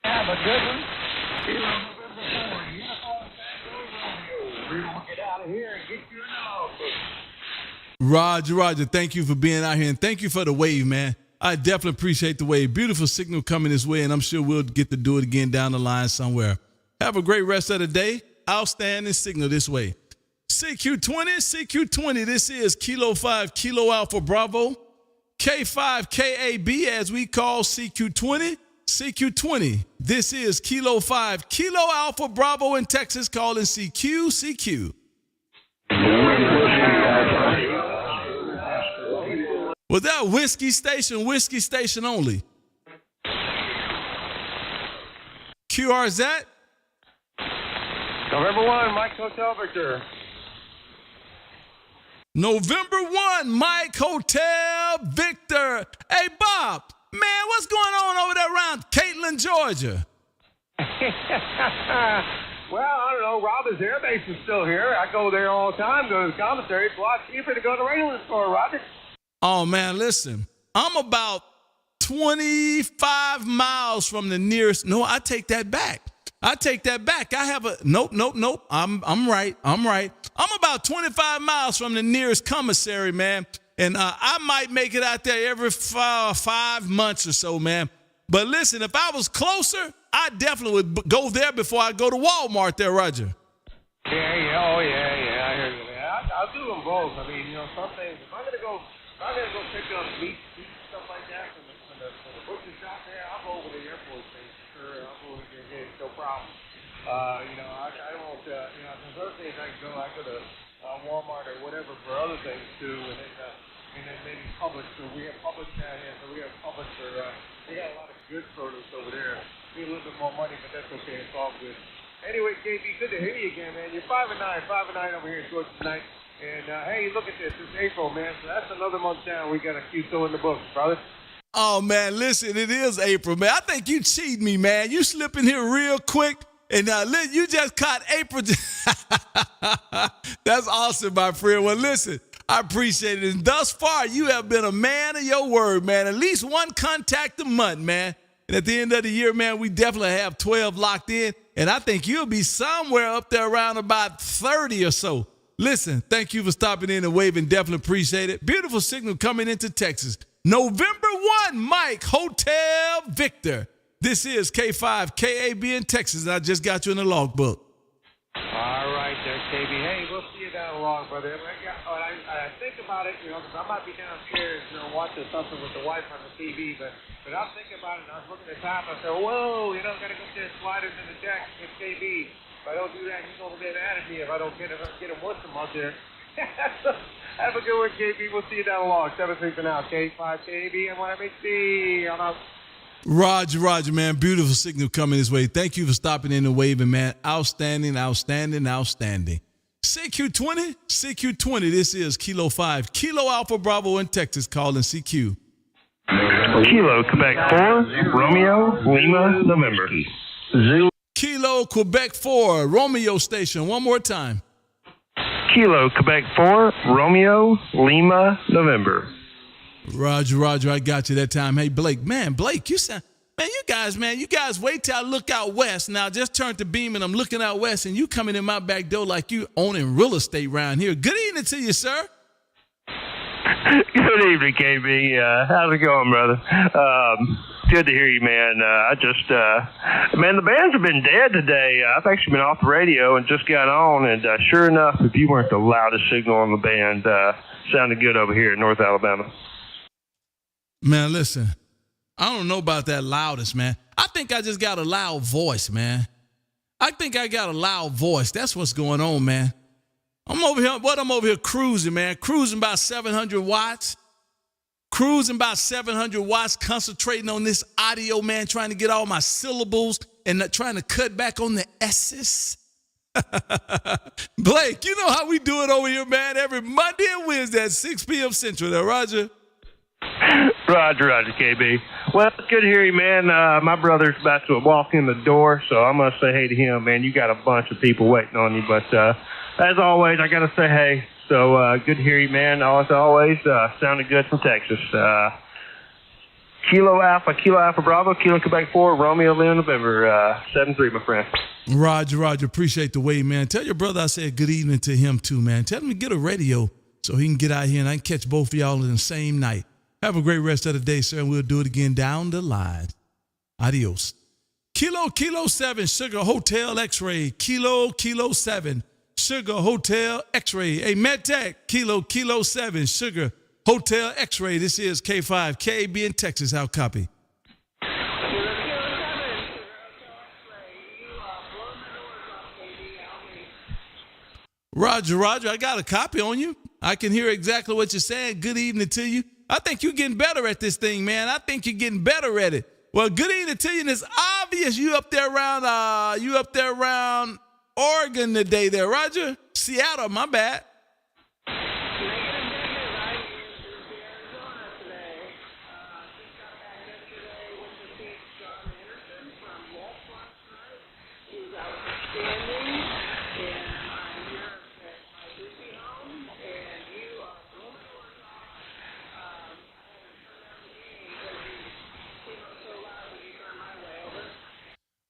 Have a good one. Kilo November 4 Uniform Tango Radio. We're going to get out of here and get you in the logbook. Roger, thank you for being out here, and thank you for the wave, man. I definitely appreciate the wave. Beautiful signal coming this way, and I'm sure we'll get to do it again down the line somewhere. Have a great rest of the day. Outstanding signal this way. CQ20, this is Kilo 5, Kilo Alpha Bravo. K5, KAB, as we call CQ20, this is Kilo 5, Kilo Alpha Bravo in Texas, calling CQ. Was that whiskey station only? QRZ? November 1, Mike Hotel Victor. November 1, Mike Hotel Victor. Hey, Bob, man, what's going on over there around Caitlin, Georgia? Well, I don't know. Robin's Air Base is still here. I go there all the time, go to the commissary. It's a lot cheaper to go to the regular store, Roger. Oh, man, listen, I'm about 25 miles from the nearest. No, I take that back. I have a nope. I'm right. I'm about 25 miles from the nearest commissary, man. And I might make it out there every 5 months or so, man. But listen, if I was closer, I definitely would go there before I go to Walmart there, Roger. Yeah. I hear you, man. I'll do them both. I mean, some things, if I'm going to go pick up meat and stuff like that from the butcher shop there, I'll go over to the Airforce base. Sure, I'll go over there and get it, no problem. I won't, there's other things I go to Walmart or whatever for other things too, and then maybe Publix. So we have Publix down here, so we have Publix they got a lot of good produce over there. We need a little bit more money, but that's okay, it's all good. Anyway, KB, good to hear you again, man. You're 5-9 over here in Georgia tonight. And, hey, look at this. It's April, man. So that's another month down. We got a QSO in the books, brother. Oh, man, listen, it is April, man. I think you cheated me, man. You slip in here real quick, and you just caught April. That's awesome, my friend. Well, listen, I appreciate it. And thus far, you have been a man of your word, man. At least one contact a month, man. And at the end of the year, man, we definitely have 12 locked in. And I think you'll be somewhere up there around about 30 or so. Listen, thank you for stopping in and waving. Definitely appreciate it. Beautiful signal coming into Texas. November 1, Mike Hotel Victor. This is K5 KAB in Texas, and I just got you in the logbook. All right there, KB. Hey, we'll see you down the log, brother. I think about it, because I might be downstairs, watching something with the wife on the TV, but I'm thinking about it, and I was looking at the time, I said, whoa, I got to go there and slide into the deck with KB. If I don't do that, he's going to get mad at me if I don't get him once a month there. Have a good one, KB. We'll see you down the log. 7-3 for now. K5 KB and YMHC. I'm out. Roger, man. Beautiful signal coming this way. Thank you for stopping in and waving, man. Outstanding. CQ20. This is Kilo 5, Kilo Alpha Bravo in Texas, calling CQ. Kilo, Quebec 4, Romeo, Lima, November. Zulu. Kilo, Quebec 4, Romeo Station. One more time. Kilo, Quebec 4, Romeo, Lima, November. Roger, I got you that time. Hey, Blake, you sound, Man, you guys wait till I look out west. Now, just turned to beam and I'm looking out west and you coming in my back door like you owning real estate around here. Good evening to you, sir. Good evening, KB. How's it going, brother? Good to hear you, man. Man, the bands have been dead today. I've actually been off the radio and just got on, and sure enough, if you weren't the loudest signal on the band, sounded good over here in North Alabama. Man, listen, I don't know about that loudest, man. I think I just got a loud voice, man. That's what's going on, man. I'm over here cruising, man. Cruising about 700 watts. Concentrating on this audio, man, trying to get all my syllables and not trying to cut back on the S's. Blake, you know how we do it over here, man, every Monday and Wednesday at 6 p.m. Central. There, Roger. Roger, KB. Well, it's good to hear you, man. My brother's about to walk in the door, so I'm going to say hey to him, man. You got a bunch of people waiting on you, but as always, I got to say hey. So good to hear you, man. As always, sounded good from Texas. Kilo Alpha Bravo, Kilo Quebec 4, Romeo Lima November, 7-3, my friend. Roger. Appreciate the wait, man. Tell your brother I said good evening to him too, man. Tell him to get a radio so he can get out here and I can catch both of y'all in the same night. Have a great rest of the day, sir, and we'll do it again down the line. Adios. Kilo 7, Sugar Hotel X-Ray. Kilo 7, Sugar Hotel X-Ray. Hey, MedTech, Kilo 7, Sugar Hotel X-Ray. This is K5, KAB in Texas. How copy? Roger. I got a copy on you. I can hear exactly what you're saying. Good evening to you. I think you're getting better at this thing, man. I think you're getting better at it. Well, good evening to you. And it's obvious you up there around Oregon today there, Roger. Seattle, my bad.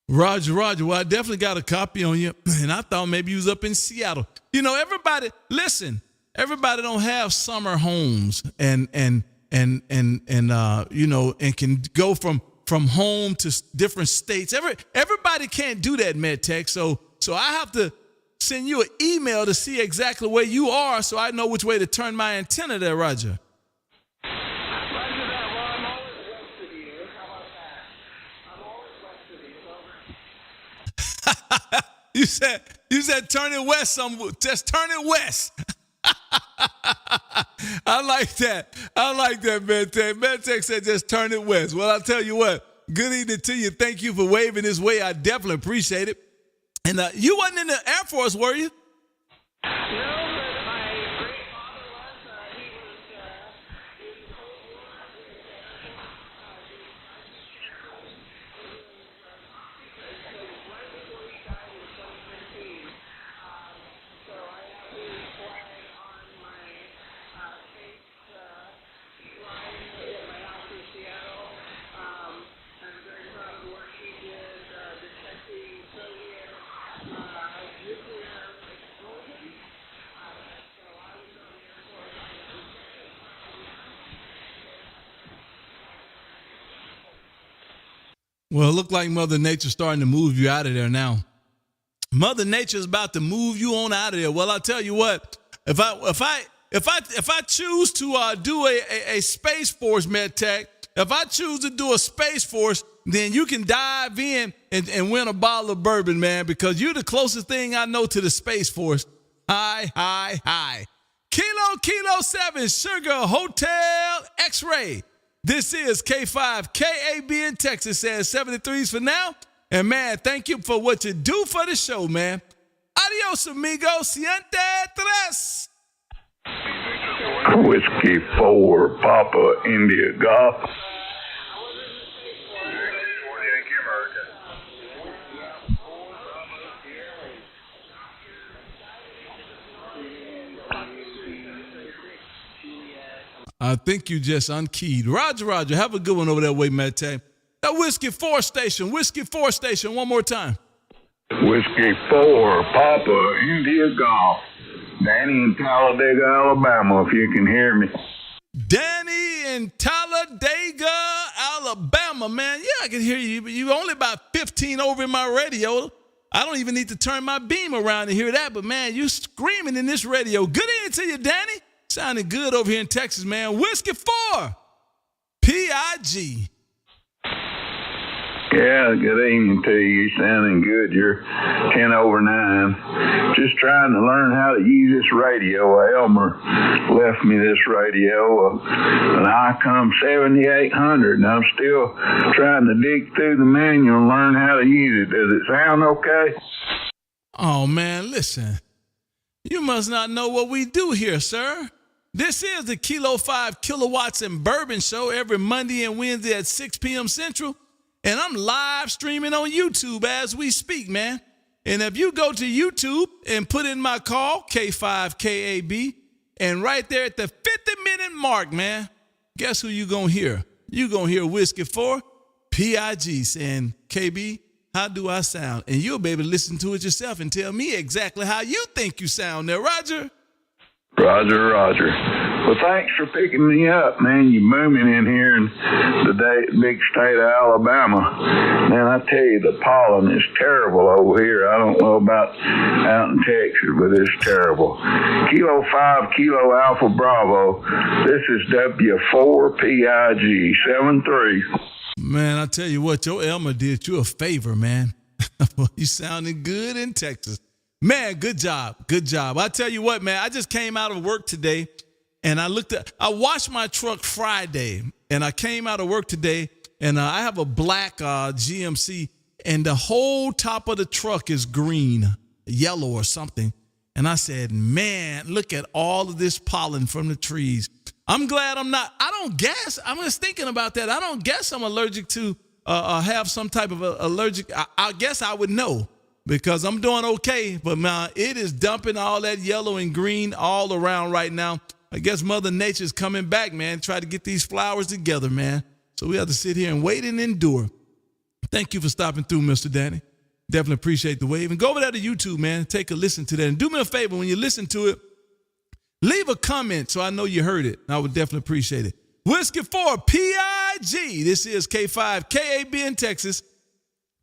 Roger. Well, I definitely got a copy on you, and I thought maybe you was up in Seattle. You know, everybody don't have summer homes and you know, and can go from home to different states. Everybody can't do that, MedTech. So I have to send you an email to see exactly where you are so I know which way to turn my antenna there, Roger. You said turn it west. Just turn it west. I like that, MedTech. MedTech said just turn it west. Well, I'll tell you what. Good evening to you. Thank you for waving this way. I definitely appreciate it. And you wasn't in the Air Force, were you? No. Well, it looked like Mother Nature's starting to move you out of there now. Mother Nature's about to move you on out of there. Well, I'll tell you what, if I choose to do a Space Force, MedTech, if I choose to do a Space Force, then you can dive in and win a bottle of bourbon, man, because you're the closest thing I know to the Space Force. Hi. Kilo 7, Sugar Hotel X-Ray. This is K5, KAB in Texas, says 73s for now. And, man, thank you for what you do for the show, man. Adios, amigo. Siente tres. Whiskey 4, Papa, India Golf. I think you just unkeyed. Roger. Have a good one over that way, MedTech. That Whiskey 4 station, one more time. Whiskey 4, Papa, India Golf. Danny in Talladega, Alabama, if you can hear me. Danny in Talladega, Alabama, man. Yeah, I can hear you, but you're only about 15 over in my radio. I don't even need to turn my beam around to hear that, but man, you screaming in this radio. Good evening to you, Danny. Sounding good over here in Texas, man. Whiskey 4, P-I-G. Yeah, good evening to you. You're sounding good. You're 10 over 9. Just trying to learn how to use this radio. Elmer left me this radio, an ICOM 7800, and I'm still trying to dig through the manual and learn how to use it. Does it sound okay? Oh, man, listen. You must not know what we do here, sir. This is the Kilo 5 Kilowatts and Bourbon Show every Monday and Wednesday at 6 p.m. Central. And I'm live streaming on YouTube as we speak, man. And if you go to YouTube and put in my call, K5KAB, and right there at the 50-minute mark, man, guess who you going to hear? You going to hear Whiskey 4, PIG saying, KB, how do I sound? And you'll be able to listen to it yourself and tell me exactly how you think you sound there, Roger. Roger. Well, thanks for picking me up, man. You're booming in here in the big state of Alabama. Man, I tell you, the pollen is terrible over here. I don't know about out in Texas, but it's terrible. Kilo 5, Kilo Alpha Bravo. This is W4PIG 73. Man, I tell you what, your Elmer did you a favor, man. You sounding good in Texas. Man, good job. I tell you what, man, I just came out of work today and I washed my truck Friday and I came out of work today and I have a black GMC and the whole top of the truck is green, yellow or something. And I said, man, look at all of this pollen from the trees. I'm glad I don't guess. I'm just thinking about that. I don't guess I'm allergic to have some type of allergic. I guess I would know. Because I'm doing okay, but man, it is dumping all that yellow and green all around right now. I guess Mother Nature's coming back, man, try to get these flowers together, man. So we have to sit here and wait and endure. Thank you for stopping through, Mr. Danny. Definitely appreciate the wave. And go over there to YouTube, man. Take a listen to that. And do me a favor, when you listen to it, leave a comment so I know you heard it. I would definitely appreciate it. Whiskey 4, PIG. This is K5, KAB in Texas.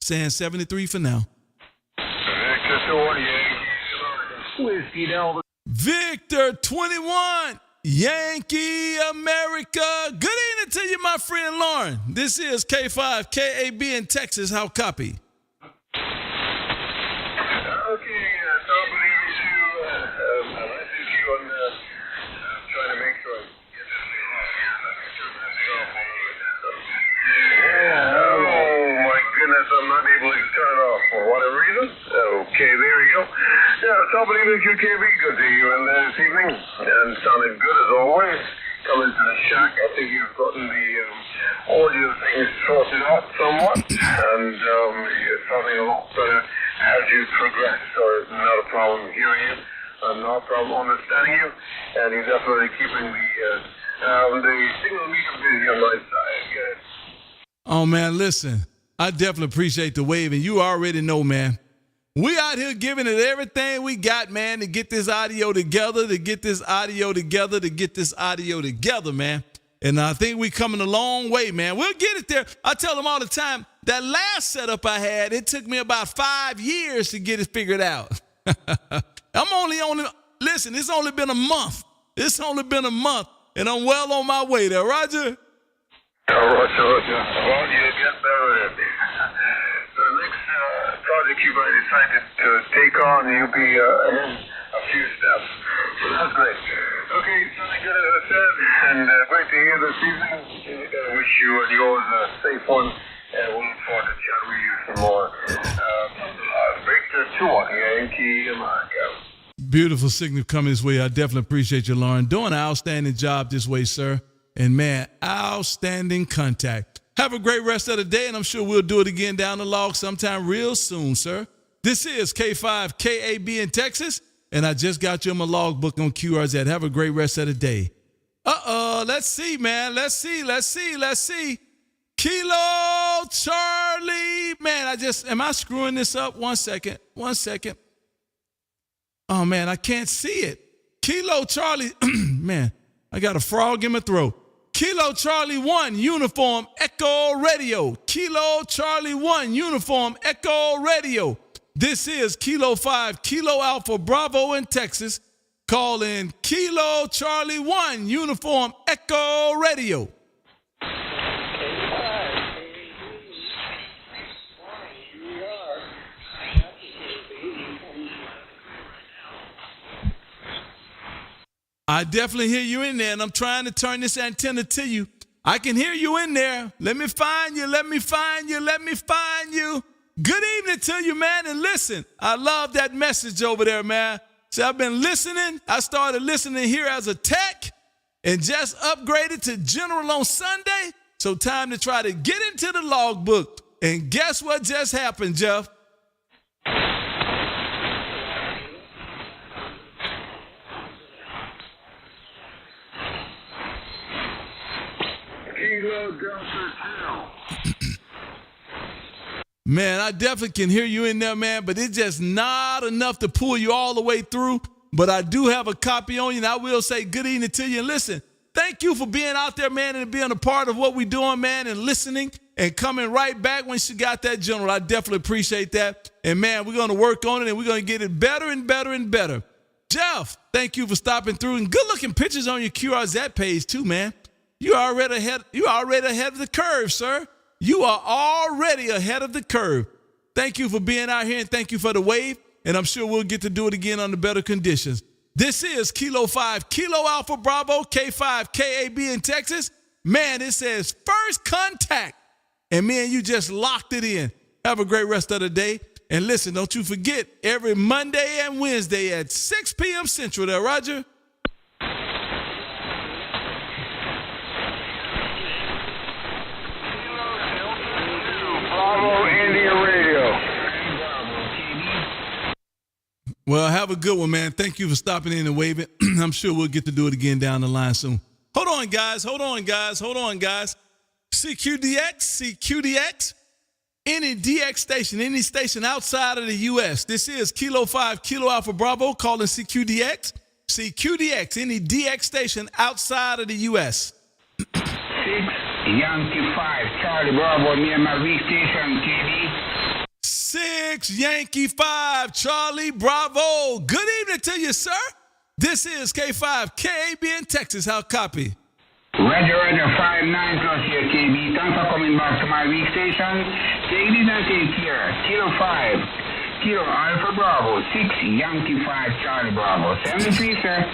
Saying 73 for now. Victor 21, Yankee America. Good evening to you, my friend Lauren. This is K5 KAB in Texas. How copy? Okay, so I believe you. I listened to you on trying to make sure I get this thing off here. I can turn this thing off a little bit. Oh my goodness, I'm not able to turn it off for whatever reason. Okay, there we go. Yeah, top of the evening, QKB. Good to you in this evening. And sounding good as always. Coming to the shack, I think you've gotten the audio things sorted out somewhat. And you're sounding a lot better as you progress. So it's not a problem hearing you. Not a problem understanding you. And you're definitely keeping the signal meter busy on my side. Good. Oh, man, listen. I definitely appreciate the wave, and you already know, man. We out here giving it everything we got, man, to get this audio together, man. And I think we coming a long way, man. We'll get it there. I tell them all the time, that last setup I had, it took me about 5 years to get it figured out. Listen, it's only been a month. And I'm well on my way there, Roger. Roger. Well, you'll get better at it. The next project you might decided to take on, you'll be in a few steps. So that's great. Okay, something good as I said, and great to hear this evening. I wish you and yours a safe one, and we'll look forward to chatting with you some more. Victor 2, Yankee America. Beautiful signal coming this way. I definitely appreciate you, Lauren. Doing an outstanding job this way, sir. And, man, outstanding contact. Have a great rest of the day, and I'm sure we'll do it again down the log sometime real soon, sir. This is K5 KAB in Texas, and I just got you in my logbook on QRZ. Have a great rest of the day. Let's see, man. Let's see. Kilo am I screwing this up? 1 second. 1 second. Oh, man, I can't see it. Kilo Charlie, man, I got a frog in my throat. Kilo Charlie 1, uniform, Echo Radio. Kilo Charlie 1, uniform, Echo Radio. This is Kilo 5, Kilo Alpha Bravo in Texas. Call in Kilo Charlie 1, uniform, Echo Radio. I definitely hear you in there, and I'm trying to turn this antenna to you. I can hear you in there. Let me find you. Let me find you. Let me find you. Good evening to you, man. And listen, I love that message over there, man. See, I've been listening. I started listening here as a tech and just upgraded to general on Sunday. So time to try to get into the logbook. And guess what just happened, Jeff? Man, I definitely can hear you in there, man, but it's just not enough to pull you all the way through. But I do have a copy on you, and I will say good evening to you. And listen, thank you for being out there, man, and being a part of what we're doing, man, and listening and coming right back when you got that general. I definitely appreciate that. And, man, we're going to work on it, and we're going to get it better and better and better. Jeff, thank you for stopping through. And good-looking pictures on your QRZ page, too, man. You're already ahead of the curve, sir. You are already ahead of the curve. Thank you for being out here, and thank you for the wave. And I'm sure we'll get to do it again under better conditions. This is Kilo 5, Kilo Alpha Bravo, K5, KAB in Texas. Man, it says first contact. And me and you just locked it in. Have a great rest of the day. And listen, don't you forget, every Monday and Wednesday at 6 p.m. Central there, Roger. Bravo India Radio. Well, have a good one, man. Thank you for stopping in and waving. I'm sure we'll get to do it again down the line soon. Hold on, guys. CQDX. Any DX station, any station outside of the U.S. This is Kilo 5, Kilo Alpha Bravo, calling CQDX. CQDX, any DX station outside of the U.S. 6 Yankee 5, Charlie Bravo, near my weak station, KB. 6 Yankee 5, Charlie Bravo. Good evening to you, sir. This is K5, KAB in Texas. How copy? Roger, 5-9 close here, KB. Thanks for coming back to my weak station. Take this and take care. Kilo 5, Kilo Alpha Bravo, 6 Yankee 5, Charlie Bravo. 73, sir.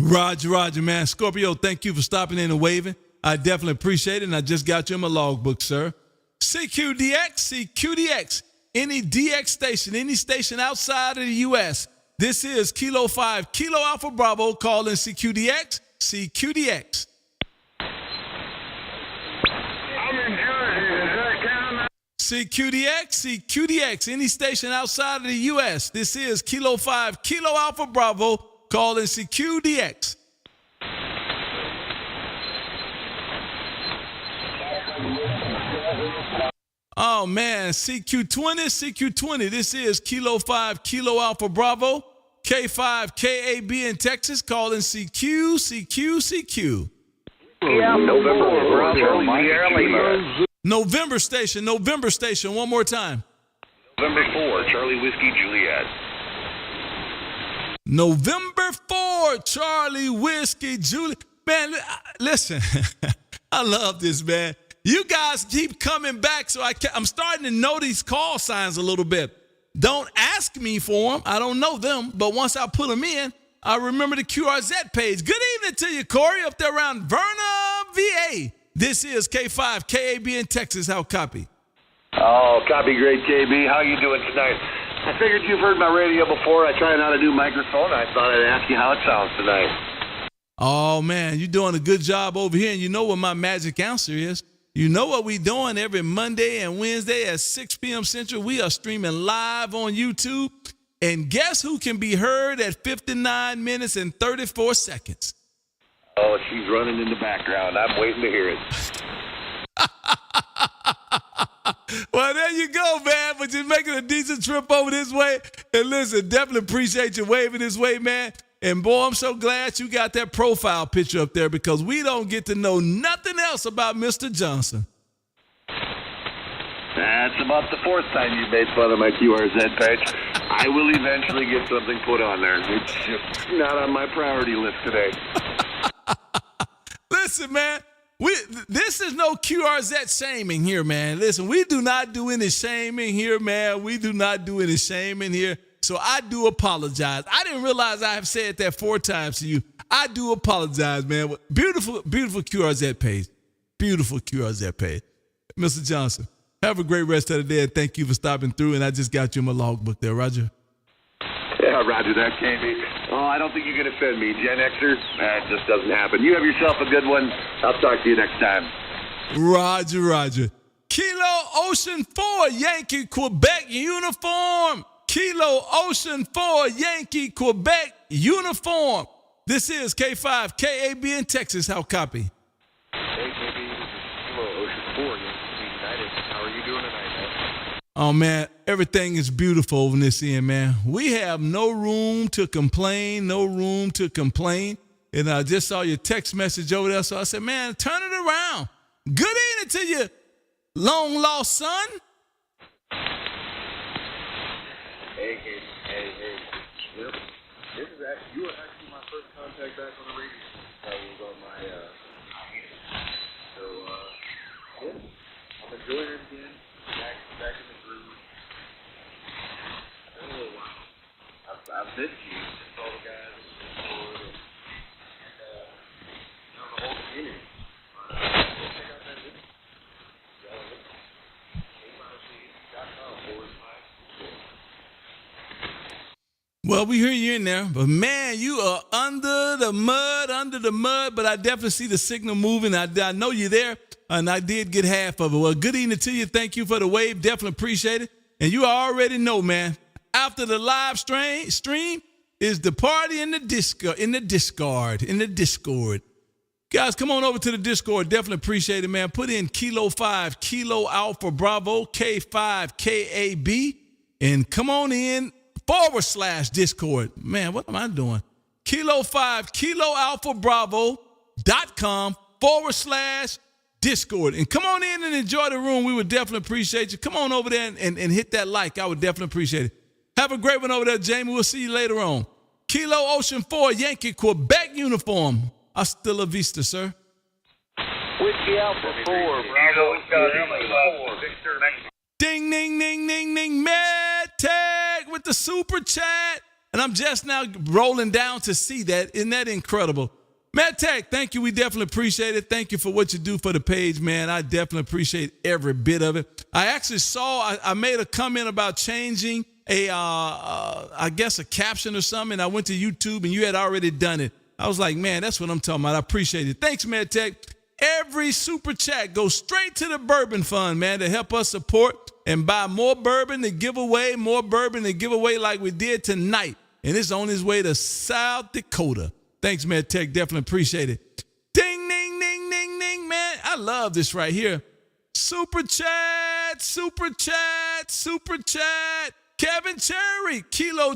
Roger, man. Scorpio, thank you for stopping in and waving. I definitely appreciate it, and I just got you in my logbook, sir. CQDX, any DX station, any station outside of the U.S. This is Kilo 5, Kilo Alpha Bravo, calling CQDX. I'm in Jersey. Does that count? CQDX, any station outside of the U.S. This is Kilo 5, Kilo Alpha Bravo, calling CQDX. Oh, man, CQ20. This is Kilo 5, Kilo Alpha Bravo, K5, KAB in Texas, calling CQ. Yeah, November station. One more time. November 4, Charlie Whiskey Juliet. November 4, Charlie Whiskey Juliet. Man, listen, I love this, man. You guys keep coming back, so I'm starting to know these call signs a little bit. Don't ask me for them. I don't know them, but once I put them in, I remember the QRZ page. Good evening to you, Corey, up there around Verna, VA. This is K5, KAB in Texas. How copy? Oh, copy great, KB. How you doing tonight? I figured you've heard my radio before. I try not to do microphone. I thought I'd ask you how it sounds tonight. Oh, man, you're doing a good job over here, and you know what my magic answer is. You know what we're doing every Monday and Wednesday at 6 p.m. Central. We are streaming live on YouTube. And guess who can be heard at 59 minutes and 34 seconds? Oh, she's running in the background. I'm waiting to hear it. Well, there you go, man. But you're making a decent trip over this way. And listen, definitely appreciate you waving this way, man. And boy, I'm so glad you got that profile picture up there because we don't get to know nothing else about Mr. Johnson. That's about the fourth time you made fun of my QRZ page. I will eventually get something put on there. It's just not on my priority list today. Listen, man. This is no QRZ shaming here, man. Listen, we do not do any shaming here, man. We do not do any shaming here. So I do apologize. I didn't realize I have said that 4 times to you. I do apologize, man. Beautiful, beautiful QRZ page. Beautiful QRZ page. Mr. Johnson, have a great rest of the day, and thank you for stopping through. And I just got you in my logbook there, Roger. Yeah, Roger that, KB. Oh, I don't think you can offend me, Gen Xer. That just doesn't happen. You have yourself a good one. I'll talk to you next time. Roger, Roger. Kilo Ocean 4 Yankee Quebec uniform. Kilo Ocean 4 Yankee Quebec uniform. This is K5 KAB in Texas. How copy? Hey, KB, this is Kilo Ocean 4 Yankee United. How are you doing tonight, man? Oh, man, everything is beautiful over this end, man. We have no room to complain, no room to complain. And I just saw your text message over there, so I said, man, turn it around. Good evening to you, long-lost son. Hey. Yep. You were actually my first contact back on the radio. That was on my hand. So, yeah, I'm enjoying it again. Back in the groove. It's been a little while. I've missed you. Just all the guys in the board and the whole community. Go check out that video. Well, we hear you in there, but man, you are under the mud, but I definitely see the signal moving. I know you're there, and I did get half of it. Well, good evening to you. Thank you for the wave. Definitely appreciate it. And you already know, man, after the live stream is the party in the Discord. Guys, come on over to the Discord. Definitely appreciate it, man. Put in Kilo 5, Kilo Alpha Bravo, K5, KAB, and come on in /Discord. Man, what am I doing? Kilo 5, Kilo Alpha Bravo.com /Discord. And come on in and enjoy the room. We would definitely appreciate you. Come on over there and hit that like. I would definitely appreciate it. Have a great one over there, Jamie. We'll see you later on. Kilo Ocean 4 Yankee Quebec uniform. Hasta la vista, sir. Whiskey Alpha 4, Bravo. Victor. Ding, ding, ding, ding, ding. Mad Tag with the super chat. And I'm just now rolling down to see that. Isn't that incredible? Mad Tag, thank you. We definitely appreciate it. Thank you for what you do for the page, man. I definitely appreciate every bit of it. I actually I made a comment about changing I guess a caption or something. I went to YouTube and you had already done it. I was like, man, that's what I'm talking about. I appreciate it. Thanks, Mad Tech. Every super chat goes straight to the Bourbon Fund, man, to help us support and buy more bourbon to give away, like we did tonight. And it's on its way to South Dakota. Thanks, Mad Tech. Definitely appreciate it. Ding, ding, ding, ding, ding, man. I love this right here. Super chat. Kevin Cherry, Kilo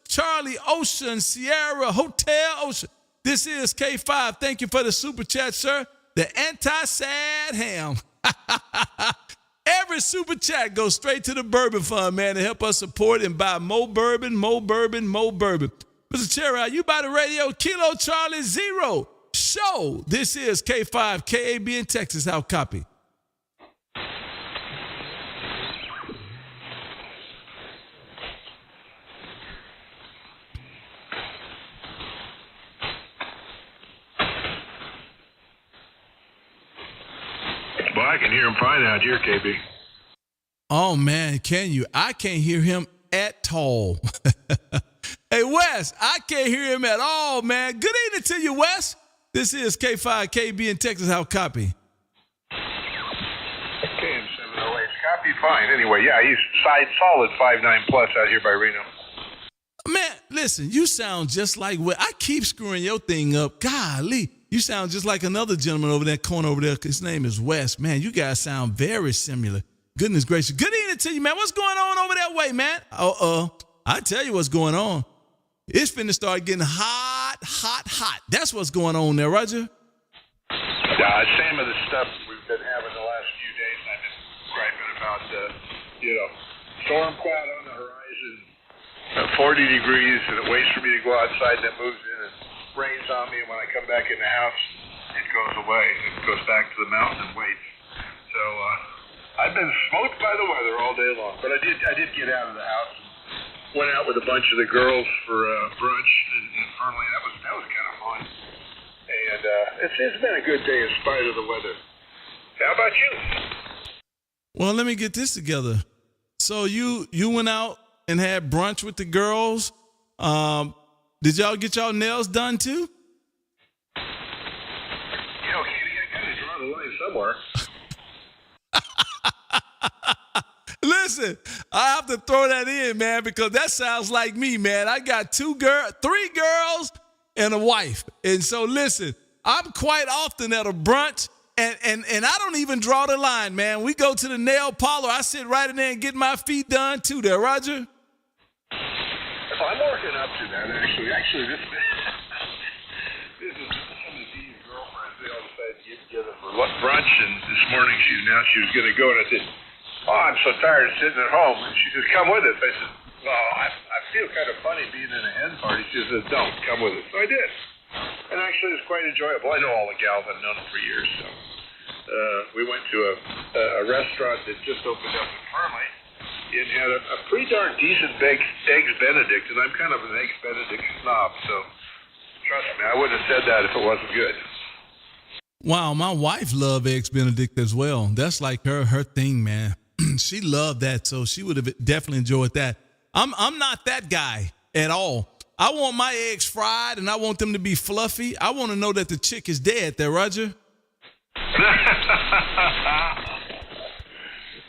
Charlie Ocean, Sierra Hotel Ocean. This is K5. Thank you for the super chat, sir. The anti-sad ham. Every super chat goes straight to the Bourbon Fund, man, to help us support and buy more bourbon. Mr. Cherry, are you by the radio? Kilo Charlie 0 show. This is K5 KAB in Texas. How copy? Well, I can hear him fine out here, KB. Oh, man, can you? I can't hear him at all. Hey, Wes, I can't hear him at all, man. Good evening to you, Wes. This is K5 KB in Texas. How copy? KM708. Copy fine. Anyway, yeah, he's solid 5'9 plus out here by Reno. Man, listen, you sound just like Wes. I keep screwing your thing up. Golly. You sound just like another gentleman over that corner over there. His name is Wes. Man, you guys sound very similar. Goodness gracious. Good evening to you, man. What's going on over that way, man? I tell you what's going on. It's finna start getting hot. That's what's going on there, Roger. Same of the stuff we've been having the last few days. I've been griping about, storm cloud on the horizon, 40 degrees, and it waits for me to go outside, and it moves in and rains on me, and when I come back in the house, it goes away. It goes back to the mountain and waits. So I've been smoked by the weather all day long, but I did get out of the house and went out with a bunch of the girls for brunch in Fernley. That was kind of fun. And it's been a good day in spite of the weather. How about you? Well, let me get this together. So you went out and had brunch with the girls. Did y'all get y'all nails done too? Katie, I gotta draw the line somewhere. Listen, I have to throw that in, man, because that sounds like me, man. I got 3 girls and a wife. And so listen, I'm quite often at a brunch and I don't even draw the line, man. We go to the nail parlor. I sit right in there and get my feet done too there, Roger. Well, I'm working up to that, actually. This is some of these girlfriends. They all decided to get together for brunch, and this morning she announced she was going to go, and I said, I'm so tired of sitting at home. And she says, come with us. I said, well, I feel kind of funny being in a hen party. She says, don't, come with us. So I did. And actually, it was quite enjoyable. I know all the gals. I've known them for years. So we went to a restaurant that just opened up in Fernley. It had a pretty darn decent baked Eggs Benedict, and I'm kind of an Eggs Benedict snob. So trust me, I wouldn't have said that if it wasn't good. Wow, my wife loved Eggs Benedict as well. That's like her thing, man. She loved that, so she would have definitely enjoyed that. I'm not that guy at all. I want my eggs fried, and I want them to be fluffy. I want to know that the chick is dead there, Roger.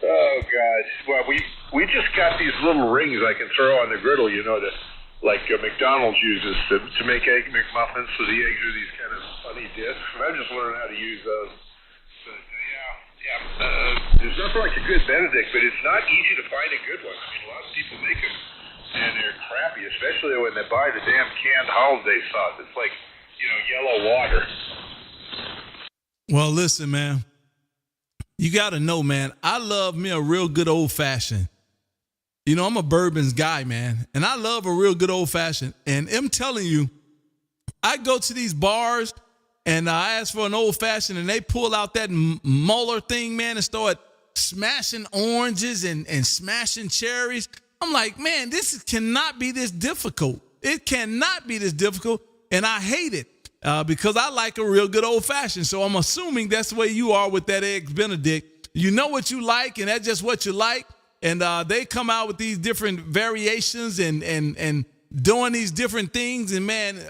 Oh, gosh. Well, we just got these little rings I can throw on the griddle, like McDonald's uses to make Egg McMuffins, so the eggs are these kind of funny discs. And I'm just learning how to use those. But, there's nothing like a good Benedict, but it's not easy to find a good one. I mean, a lot of people make them, and they're crappy, especially when they buy the damn canned holiday sauce. It's like, yellow water. Well, listen, man. You got to know, man, I love me a real good old-fashioned. I'm a bourbons guy, man, and I love a real good old-fashioned. And I'm telling you, I go to these bars, and I ask for an old-fashioned, and they pull out that Muller thing, man, and start smashing oranges and smashing cherries. I'm like, man, this cannot be this difficult. It cannot be this difficult, and I hate it. Because I like a real good old-fashioned. So I'm assuming that's the way you are with that Eggs Benedict. You know what you like, and that's just what you like. And they come out with these different variations and doing these different things. And, man,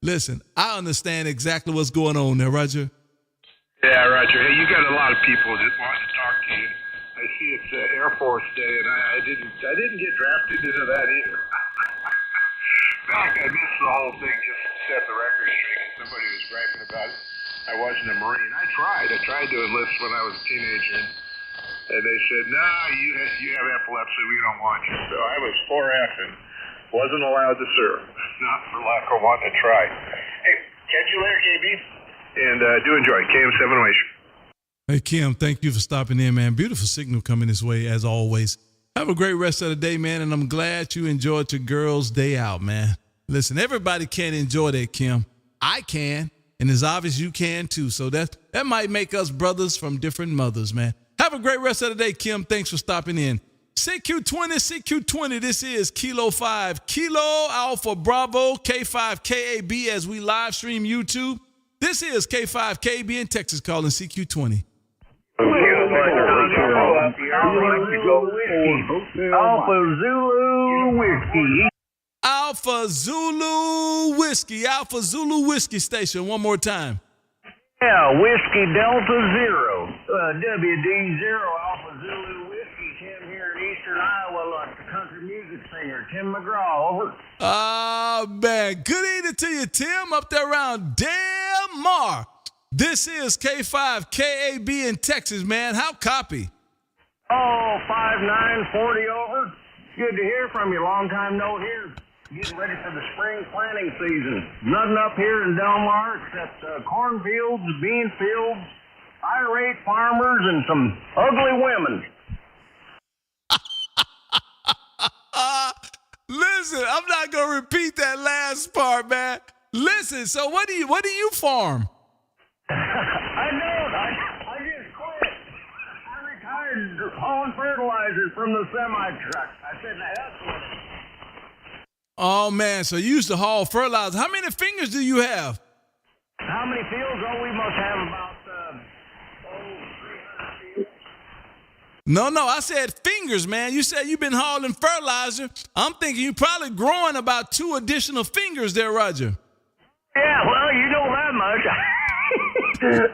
listen, I understand exactly what's going on there, Roger. Yeah, Roger. Hey, you got a lot of people that want to talk to you. I see it's Airforce Day, and I didn't get drafted into that either. In fact, I missed the whole thing just to set the record straight. Somebody was griping about it. I wasn't a Marine. I tried to enlist when I was a teenager, and they said, you have epilepsy, we don't want you. So I was 4F and wasn't allowed to serve. Not for lack of wanting to try. Hey, catch you later, KB. And do enjoy. KM708. Hey, Kim, thank you for stopping in, man. Beautiful signal coming this way, as always. Have a great rest of the day, man, and I'm glad you enjoyed your girls' day out, man. Listen, everybody can't enjoy that, Kim. I can, and it's obvious you can too. So that might make us brothers from different mothers, man. Have a great rest of the day, Kim. Thanks for stopping in. CQ20, this is Kilo 5, Kilo Alpha Bravo, K5 KAB as we live stream YouTube. This is K5KB in Texas calling CQ20. Alpha Zulu Whiskey. Alpha Zulu Whiskey, Alpha Zulu Whiskey Station. One more time. Yeah, Whiskey Delta Zero. WD0 Alpha Zulu Whiskey. Tim here in Eastern Iowa, like the country music singer, Tim McGraw. Over. Ah, man. Good evening to you, Tim, up there around Del Mar. This is K5 KAB in Texas, man. How copy? Oh, 5940 over. Good to hear from you. Long time no hear. Getting ready for the spring planting season. Nothing up here in Del Mar except cornfields, bean fields, irate farmers, and some ugly women. Listen, I'm not gonna repeat that last part, man. Listen, so what do you farm? I don't. I just quit. I retired hauling fertilizer from the semi truck. I said, now that's what. Oh man, so you used to haul fertilizer. How many fingers do you have? How many fields? Oh, we must have about 300 fields. No, I said fingers, man. You said you've been hauling fertilizer. I'm thinking you're probably growing about 2 additional fingers there, Roger. Yeah, well, you know that much.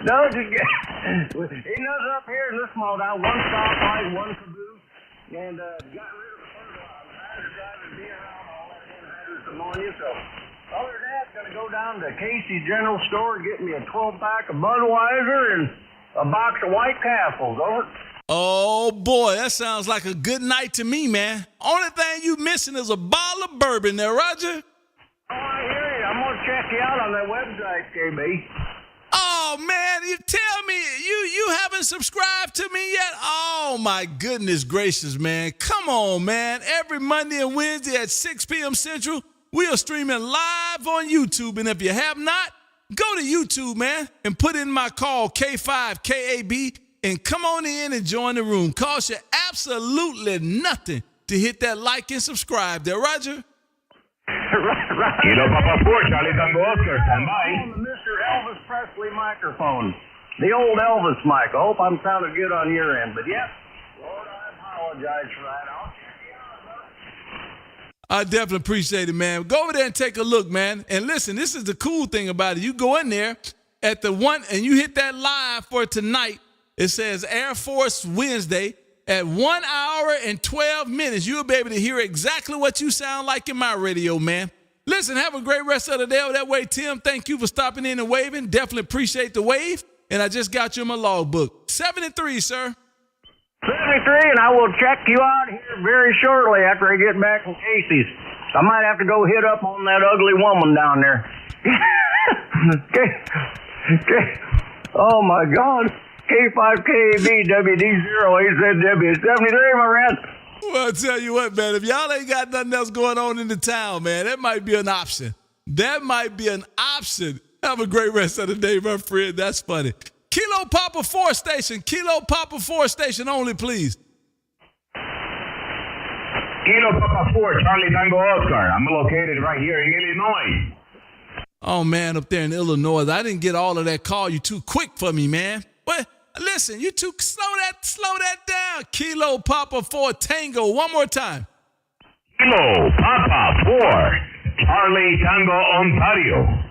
No, just get. Ain't nothing up here in this small town. One stoplight, one caboose, and got rid of the fertilizer. I decided to be around all that inheritance ammonia, so other than that, gonna go down to Casey's General Store and get me a 12-pack of Budweiser and a box of White Castles. Over. Oh boy, that sounds like a good night to me, man. Only thing you missing is a bottle of bourbon there, Roger. Oh, I hear you. I'm gonna check you out on that website, KB. Oh man, you tell me you haven't subscribed to me yet? Oh my goodness gracious, man. Come on, man. Every Monday and Wednesday at 6 p.m. Central, we are streaming live on YouTube. And if you have not, go to YouTube, man, and put in my call K5KAB and come on in and join the room. Cost you absolutely nothing to hit that like and subscribe there, Roger. Right. Kilo Papa 4, Charlie Tango Oscar, stand by. On the Mr. Elvis Presley microphone. The old Elvis mic. I hope I'm sounding good on your end. But yep, Lord, I apologize for that. I'll check you out, brother. I definitely appreciate it, man. Go over there and take a look, man. And listen, this is the cool thing about it. You go in there at the one and you hit that live for tonight. It says Airforce Wednesday. At 1 hour and 12 minutes, you'll be able to hear exactly what you sound like in my radio, man. Listen, have a great rest of the day. That way, Tim, thank you for stopping in and waving. Definitely appreciate the wave. And I just got you in my logbook. 73, sir. 73, and I will check you out here very shortly after I get back from Casey's. I might have to go hit up on that ugly woman down there. Okay. Oh, my God. K5KB WD0AZW 73, my friend. Well, I tell you what, man, if y'all ain't got nothing else going on in the town, man, that might be an option. That might be an option. Have a great rest of the day, my friend. That's funny. Kilo Papa 4 station. Kilo Papa 4 station only, please. Kilo Papa 4, Charlie Tango Oscar. I'm located right here in Illinois. Oh, man, up there in Illinois. I didn't get all of that call. You too quick for me, man. But listen, you too slow that down. Kilo Papa 4 Tango. One more time. Kilo Papa 4, Charlie Tango Ontario.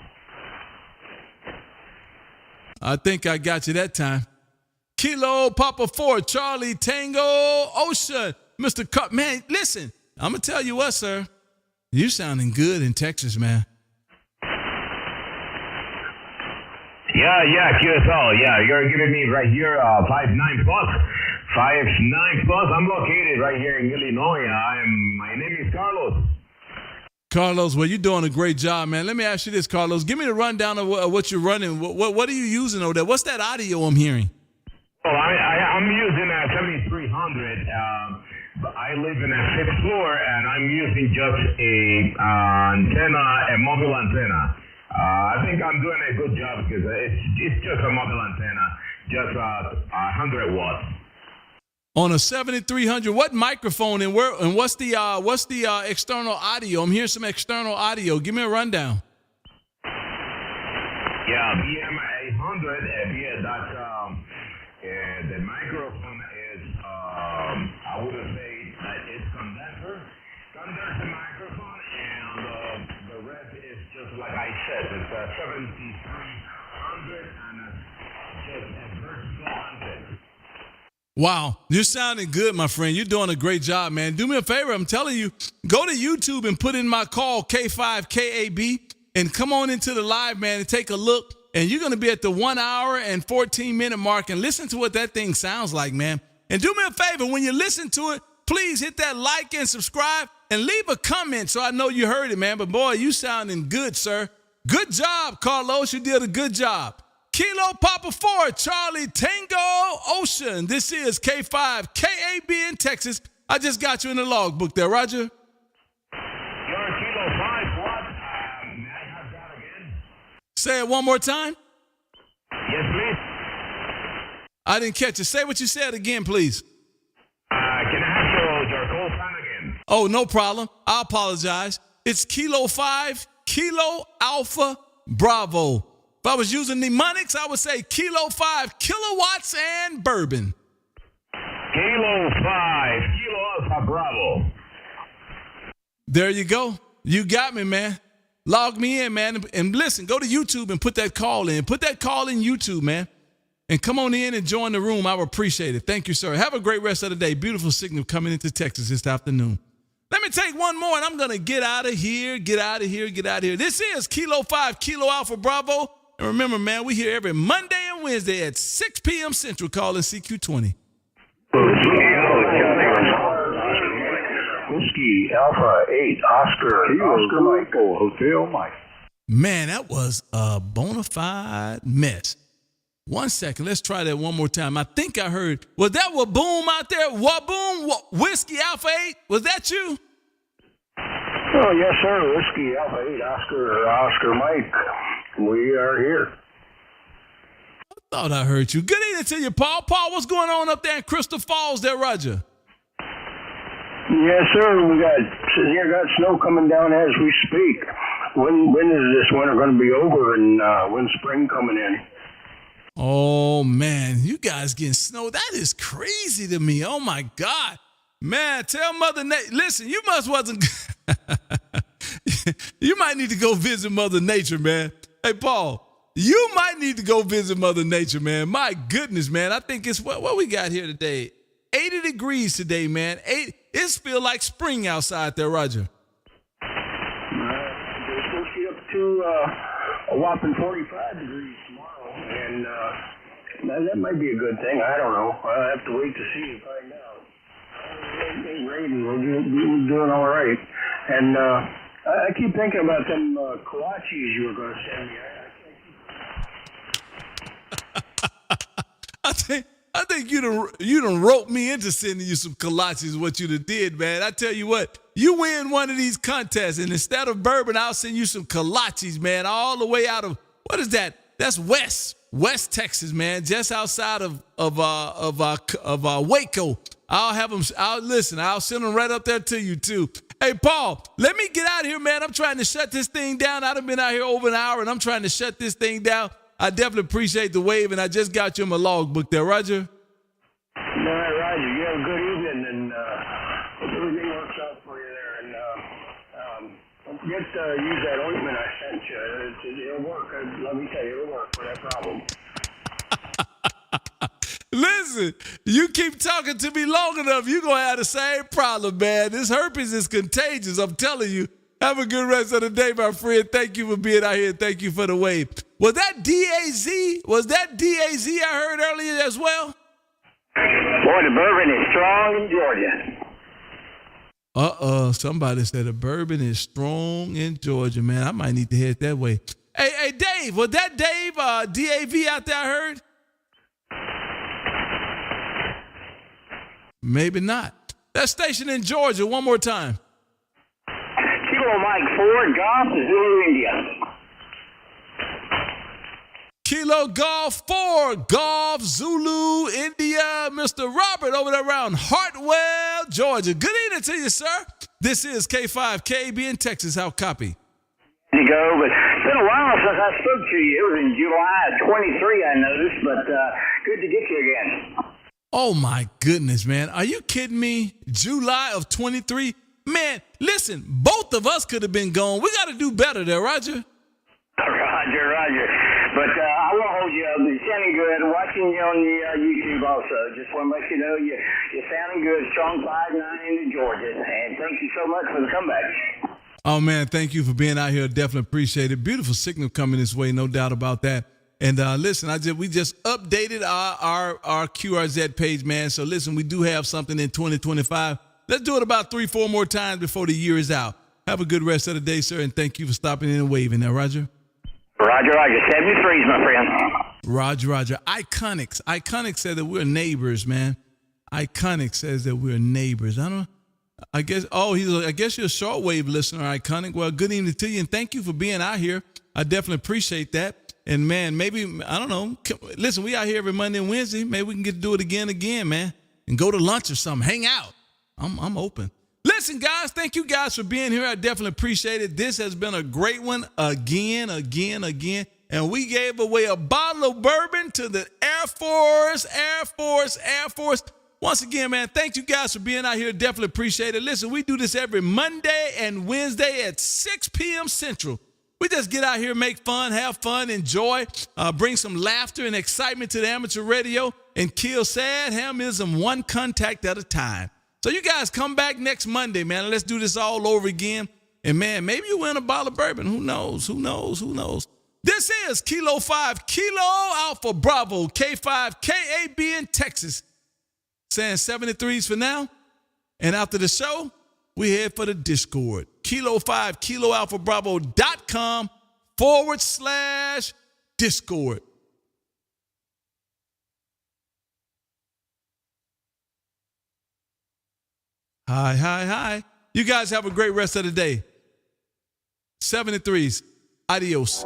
I think I got you that time. Kilo Papa 4, Charlie Tango Ocean. Mr. Cup, man, listen, I'm going to tell you what, sir. You sounding good in Texas, man. Yeah, QSO. Yeah, you're giving me right here 5'9 plus. 5'9 plus. I'm located right here in Illinois. My name is Carlos. Carlos, well, you're doing a great job, man. Let me ask you this, Carlos. Give me the rundown of what you're running. What are you using over there? What's that audio I'm hearing? Oh, I'm using a 7300. I live in a 6th floor, and I'm using just a mobile antenna. I think I'm doing a good job because it's just a mobile antenna, just 100 watts. On a 7300, what microphone and what's the external audio? I'm hearing some external audio. Give me a rundown. Yeah, BM800. The microphone is I would say that it's condenser the microphone, and the rest is just like I said, it's a 7300 and just a vertical antenna. Wow, you're sounding good, my friend. You're doing a great job, man. Do me a favor. I'm telling you, go to YouTube and put in my call, K5KAB, and come on into the live, man, and take a look. And you're going to be at the 1 hour and 14 minute mark and listen to what that thing sounds like, man. And do me a favor, when you listen to it, please hit that like and subscribe and leave a comment so I know you heard it, man. But boy, you sounding good, sir. Good job, Carlos. You did a good job. Kilo Papa 4, Charlie Tango Ocean. This is K5 KAB in Texas. I just got you in the logbook there, Roger. You're Kilo 5, what? May I have that again? Say it one more time. Yes, please. I didn't catch it. Say what you said again, please. Can I have your call sign again? Oh, no problem. I apologize. It's Kilo 5, Kilo Alpha Bravo. If I was using mnemonics, I would say Kilo 5, Kilowatts and Bourbon. Kilo 5, Kilo Alpha Bravo. There you go. You got me, man. Log me in, man. And listen, go to YouTube and put that call in. Put that call in YouTube, man. And come on in and join the room. I would appreciate it. Thank you, sir. Have a great rest of the day. Beautiful signal coming into Texas this afternoon. Let me take one more, and I'm going to get out of here. This is Kilo 5, Kilo Alpha Bravo. And remember, man, we here every Monday and Wednesday at 6 p.m. Central, calling CQ20. Whiskey Alpha 8 Oscar Michael Hotel Mike. Man, that was a bona fide mess. 1 second. Let's try that one more time. I think I heard. Was that Waboom out there? Waboom? Whiskey Alpha 8? Was that you? Oh, yes, sir. Whiskey Alpha 8 Oscar Mike. We are here. I thought I heard you. Good evening to you, Paul. Paul, what's going on up there in Crystal Falls there, Roger? Yes, sir. We got snow coming down as we speak. When is this winter going to be over and when's spring coming in? Oh, man, you guys getting snow. That is crazy to me. Oh, my God. Man, tell Mother Nature. Listen, you wasn't. You might need to go visit Mother Nature, man. Hey, Paul, you might need to go visit Mother Nature, man. My goodness, man. I think it's what we got here today. 80 degrees today, man. It feels like spring outside there, Roger. They're supposed to get up to a whopping 45 degrees tomorrow, and that might be a good thing. I don't know. I'll have to wait to see and find out. It ain't raining. We're doing all right. And I keep thinking about them kolaches you were going to send me. I think you done roped me into sending you some kolaches, what you done did, man. I tell you what, you win one of these contests, and instead of bourbon, I'll send you some kolaches, man, all the way out of, what is that? That's West Texas, man, just outside of Waco. I'll send them right up there to you, too. Hey, Paul, let me get out of here, man. I'm trying to shut this thing down. I've been out here over an hour, and I'm trying to shut this thing down. I definitely appreciate the wave, and I just got you in my logbook there, Roger. All right, Roger. You have a good evening, and hope everything works out for you there. And don't forget to use that ointment I sent you. It'll work. Let me tell you, it'll work for that problem. Listen, you keep talking to me long enough, you're going to have the same problem, man. This herpes is contagious, I'm telling you. Have a good rest of the day, my friend. Thank you for being out here. Thank you for the wave. Was that DAZ? Was that DAZ I heard earlier as well? Boy, the bourbon is strong in Georgia. Somebody said the bourbon is strong in Georgia, man. I might need to head that way. Hey, Dave, was that Dave, DAV out there I heard? Maybe not. That station in Georgia, one more time. Kilo Mike 4, Golf, Zulu, India. Kilo Golf 4, Golf, Zulu, India. Mr. Robert over there around Hartwell, Georgia. Good evening to you, sir. This is K5 KAB in Texas. How copy? There you go, but it's been a while since I spoke to you. It was in July of 23, I noticed, but good to get you again. Oh, my goodness, man. Are you kidding me? July of 23? Man, listen, both of us could have been gone. We got to do better there, Roger. Roger. But I won't hold you up. You're sounding good. Watching you on the YouTube also. Just want to let you know you're sounding good. Strong 5-9 into Georgia. And thank you so much for the comeback. Oh, man, thank you for being out here. Definitely appreciate it. Beautiful signal coming this way, no doubt about that. And listen, we just updated our QRZ page, man. So listen, we do have something in 2025. Let's do it about 3-4 more times before the year is out. Have a good rest of the day, sir, and thank you for stopping in and waving. Now, Roger. Roger. 73s, my friend. Roger. Iconic said that we're neighbors, man. Iconic says that we're neighbors. I guess you're a shortwave listener, Iconic. Well, good evening to you, and thank you for being out here. I definitely appreciate that. And, man, maybe, I don't know. Listen, we out here every Monday and Wednesday. Maybe we can get to do it again, man, and go to lunch or something. Hang out. I'm open. Listen, guys, thank you guys for being here. I definitely appreciate it. This has been a great one again. And we gave away a bottle of bourbon to the Airforce. Once again, man, thank you guys for being out here. Definitely appreciate it. Listen, we do this every Monday and Wednesday at 6 p.m. Central. We just get out here, make fun, have fun, enjoy, bring some laughter and excitement to the amateur radio, and kill sad hamism one contact at a time. So you guys come back next Monday, man, and let's do this all over again. And, man, maybe you win a bottle of bourbon. Who knows? This is Kilo 5, Kilo Alpha Bravo, K5, KAB in Texas. Saying 73s for now. And after the show, we head for the Discord. Kilo 5, kiloalphabravo.com/Discord. Hi. You guys have a great rest of the day. 73s. Adios.